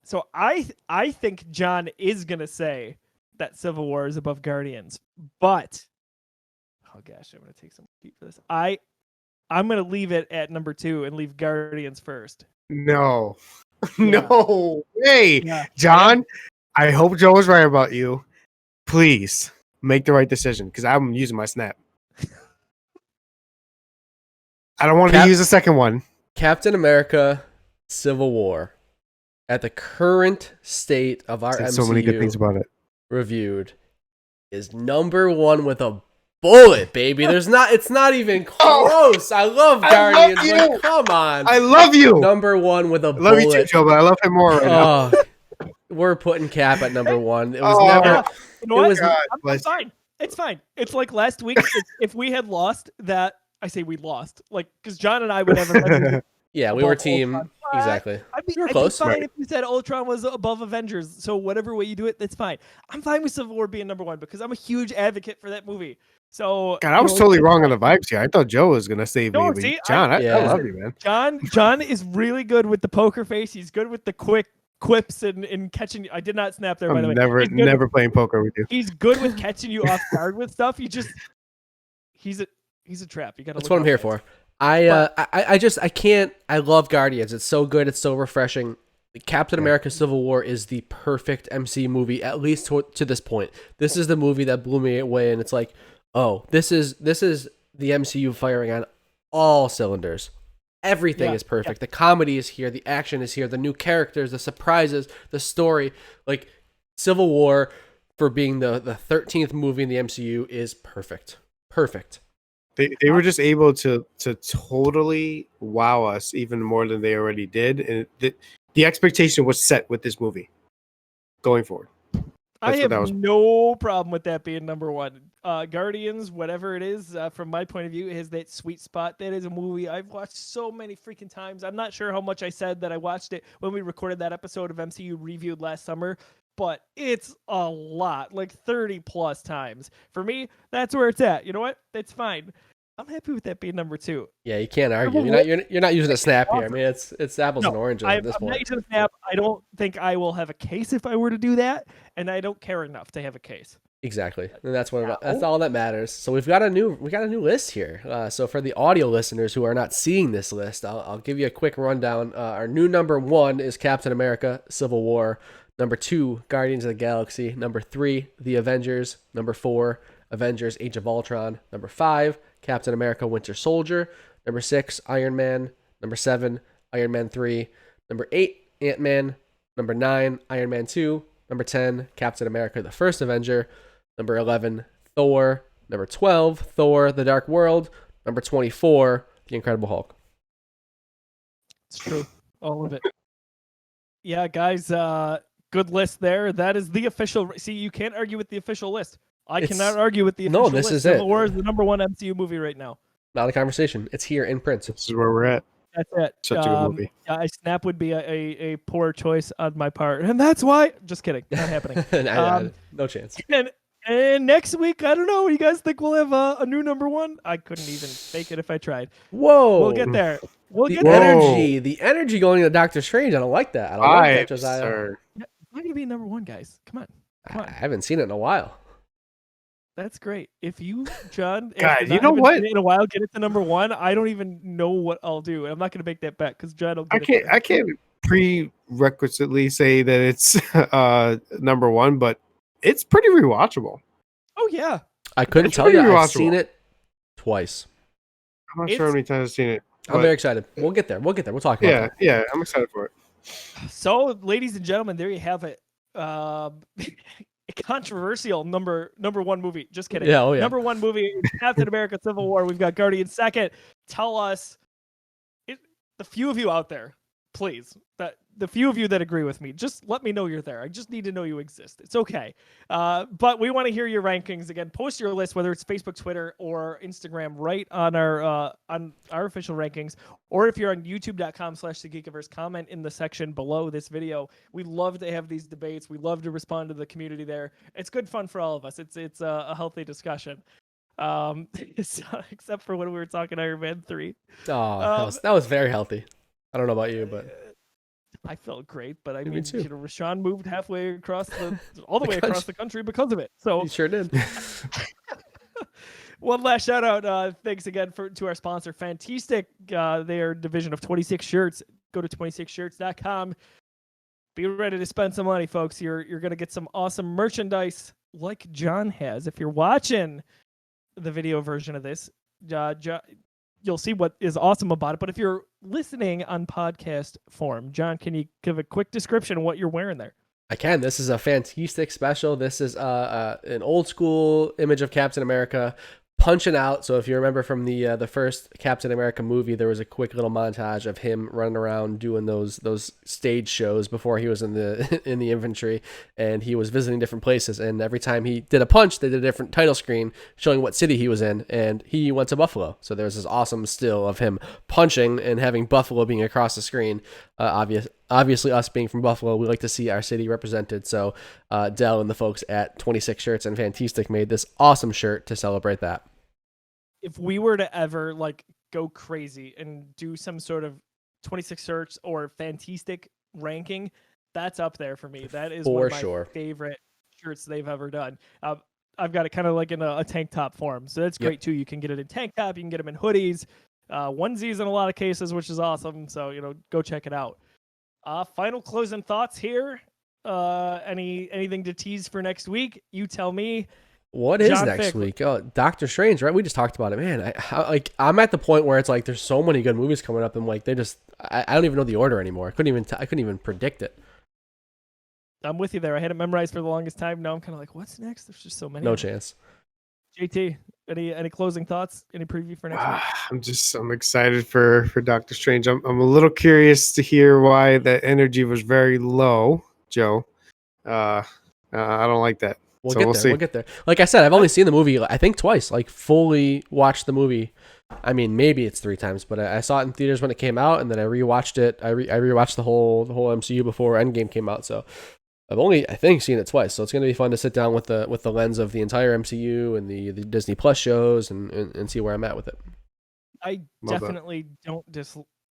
So I think John is going to say that Civil War is above Guardians, but oh gosh, I'm going to take some heat for this. I'm going to leave it at number 2 and leave Guardians first. No. No way. Yeah. John, I hope Joe was right about you. Please make the right decision because I'm using my snap. I don't want to use the second one. Captain America Civil War. At the current state of our MCU, so many good things about it. Reviewed is number 1 with a bullet, baby. It's not even close. I love Guardians. Like, come on. I love you. Number 1 with a bullet. I love you too, Joe, but I love him more right now. We're putting Cap at number 1. It was never. You know what? I'm fine. It's fine. It's like last week. if we had lost that, I say we lost. Like, because John and I would have. Yeah, we were team. Exactly. I'd be close. Fine if you said Ultron was above Avengers. So whatever way you do it, that's fine. I'm fine with Civil War being number 1 because I'm a huge advocate for that movie. So God, I was totally wrong on the vibes here. I thought Joe was gonna save me. See, John, I love you, man. John is really good with the poker face. He's good with the quick quips and catching. I did not snap there, by the way. Never playing poker with you. He's good with catching you off guard with stuff. He's a trap. You got to. That's what I'm here for. I can't. I love Guardians. It's so good. It's so refreshing. Captain America Civil War is the perfect MCU movie, at least to this point. This is the movie that blew me away, and it's like, oh, this is the MCU firing on all cylinders. Everything is perfect. Yeah. The comedy is here. The action is here. The new characters, the surprises, the story. Like, Civil War, for being the 13th movie in the MCU, is perfect. Perfect. They were just able to totally wow us even more than they already did, and the expectation was set with this movie going forward. I have no problem with that being number 1. Guardians, whatever it is, from my point of view, is that sweet spot. That is a movie I've watched so many freaking times. I'm not sure how much I said that I watched it when we recorded that episode of MCU Re-Vewied last summer, but it's a lot, like 30 plus times. For me, that's where it's at. You know what? That's fine. I'm happy with that being number 2. Yeah, you can't argue. Civil You're not using a snap here. I Awesome. mean, it's apples and oranges at this I'm not point. using a snap. I don't think I will have a case if I were to do that, and I don't care enough to have a case. Exactly, and that's all that matters. So we got a new list here. So for the audio listeners who are not seeing this list, I'll give you a quick rundown. Our new number 1 is Captain America: Civil War. Number 2, Guardians of the Galaxy. Number 3, The Avengers. Number 4, Avengers: Age of Ultron. Number 5, Captain America: Winter Soldier. Number 6, Iron Man. Number 7, Iron Man 3. Number 8, Ant-Man. Number 9, Iron Man 2. Number 10, Captain America: The First Avenger. Number 11, Thor. Number 12, Thor: The Dark World. Number 24, The Incredible Hulk. It's true. All of it. Yeah, guys, good list there. That is the official. See, you can't argue with the official list. I cannot argue with the official list. No, this is Civil it. War is the number 1 MCU movie right now. Not a conversation. It's here in print. This is where we're at. That's it. Such a good movie. Yeah, snap would be a poor choice on my part, and that's why. Just kidding. Not happening. No chance. And next week, I don't know. You guys think we'll have a new number 1? I couldn't even fake it if I tried. Whoa. We'll get there. The energy going into Doctor Strange. I don't like that. I don't like that, Josiah. Sir. It's not gonna be number 1, guys. Come on. I haven't seen it in a while. That's great. If you, John, God, you know what? In a while, get it to number 1. I don't even know what I'll do. I'm not gonna make that bet because John will get it. I can't prerequisitely say that it's number 1, but it's pretty rewatchable. Oh yeah. I couldn't tell you. I've seen it twice. I'm not sure how many times I've seen it. I'm very excited. We'll get there. We'll talk about that. Yeah, I'm excited for it. So, ladies and gentlemen, there you have it. A controversial number 1 movie. Just kidding. Yeah, oh yeah. Number 1 movie, Captain America: Civil War. We've got Guardians second. Tell us, the few of you out there, please, that the few of you that agree with me, just let me know you're there. I just need to know you exist. It's okay. But we want to hear your rankings again. Post your list, whether it's Facebook, Twitter, or Instagram, right on our official rankings. Or if you're on youtube.com/thegeekiverse, comment in the section below this video. We love to have these debates. We love to respond to the community there. It's good fun for all of us. It's a healthy discussion. Except for when we were talking Iron Man 3. Oh, that was very healthy. I don't know about you, but I felt great. But I Me mean, too. Rashawn moved halfway across all the way across the country because of it. So you sure did. one last shout out. Thanks again to our sponsor, Fantastic. Their division of 26 shirts. Go to 26shirts.com. Be ready to spend some money, folks. You're gonna get some awesome merchandise like John has. If you're watching the video version of this, you'll see what is awesome about it. But if you're listening on podcast form, John, can you give a quick description of what you're wearing there? I can. This is a Fantastic special. This is an old school image of Captain America punching out. So if you remember from the first Captain America movie, there was a quick little montage of him running around doing those stage shows before he was in the in the infantry, and he was visiting different places. And every time he did a punch, they did a different title screen showing what city he was in, and he went to Buffalo. So there's this awesome still of him punching and having Buffalo being across the screen. Obviously, us being from Buffalo, we like to see our city represented. So Dell and the folks at 26 Shirts and Fantastic made this awesome shirt to celebrate that. If we were to ever go crazy and do some sort of 26 Shirts or Fantastic ranking, that's up there for me. That is For one of my sure. favorite shirts they've ever done. I've got it kind of like in a tank top form, so that's great too. You can get it in tank top, you can get them in hoodies, onesies in a lot of cases, which is awesome. So go check it out. Final closing thoughts here. Anything to tease for next week? You tell me. What is John next Fick. week? Oh, Doctor Strange, right? We just talked about it, man. I'm at the point where it's like there's so many good movies coming up, and like I don't even know the order anymore. I couldn't even predict it. I'm with you there. I had it memorized for the longest time. Now I'm kind of like, what's next? There's just so many. No chance. JT, any closing thoughts? Any preview for next week? I'm excited for Doctor Strange. I'm a little curious to hear why the energy was very low, Joe. I don't like that. We'll get there. Like I said, I've only seen the movie, I think twice, like fully watched the movie. I mean, maybe it's 3 times, but I saw it in theaters when it came out, and then I rewatched it. I rewatched the whole MCU before Endgame came out. So I've only, I think, seen it twice, so it's going to be fun to sit down with the lens of the entire MCU and the Disney Plus shows and see where I'm at with it. I Love that. definitely don't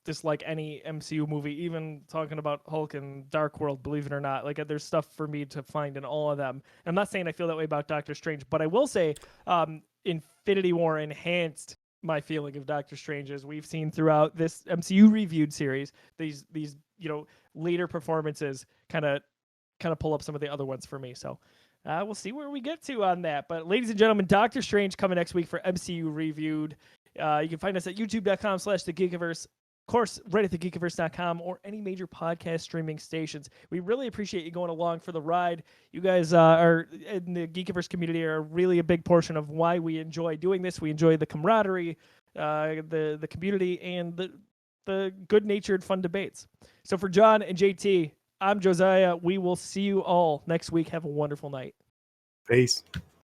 dislike any MCU movie, even talking about Hulk and Dark World, believe it or not. Like, there's stuff for me to find in all of them. I'm not saying I feel that way about Doctor Strange, but I will say Infinity War enhanced my feeling of Doctor Strange, as we've seen throughout this MCU Reviewed series. These later performances kind of pull up some of the other ones for me. So we'll see where we get to on that. But ladies and gentlemen, Doctor Strange coming next week for MCU Reviewed. You can find us at youtube.com/thegeekiverse. Of course, right at thegeekiverse.com or any major podcast streaming stations. We really appreciate you going along for the ride. You guys are in the Geekiverse community are really a big portion of why we enjoy doing this. We enjoy the camaraderie, the community, and the good-natured fun debates. So for John and JT, I'm Josiah. We will see you all next week. Have a wonderful night. Peace.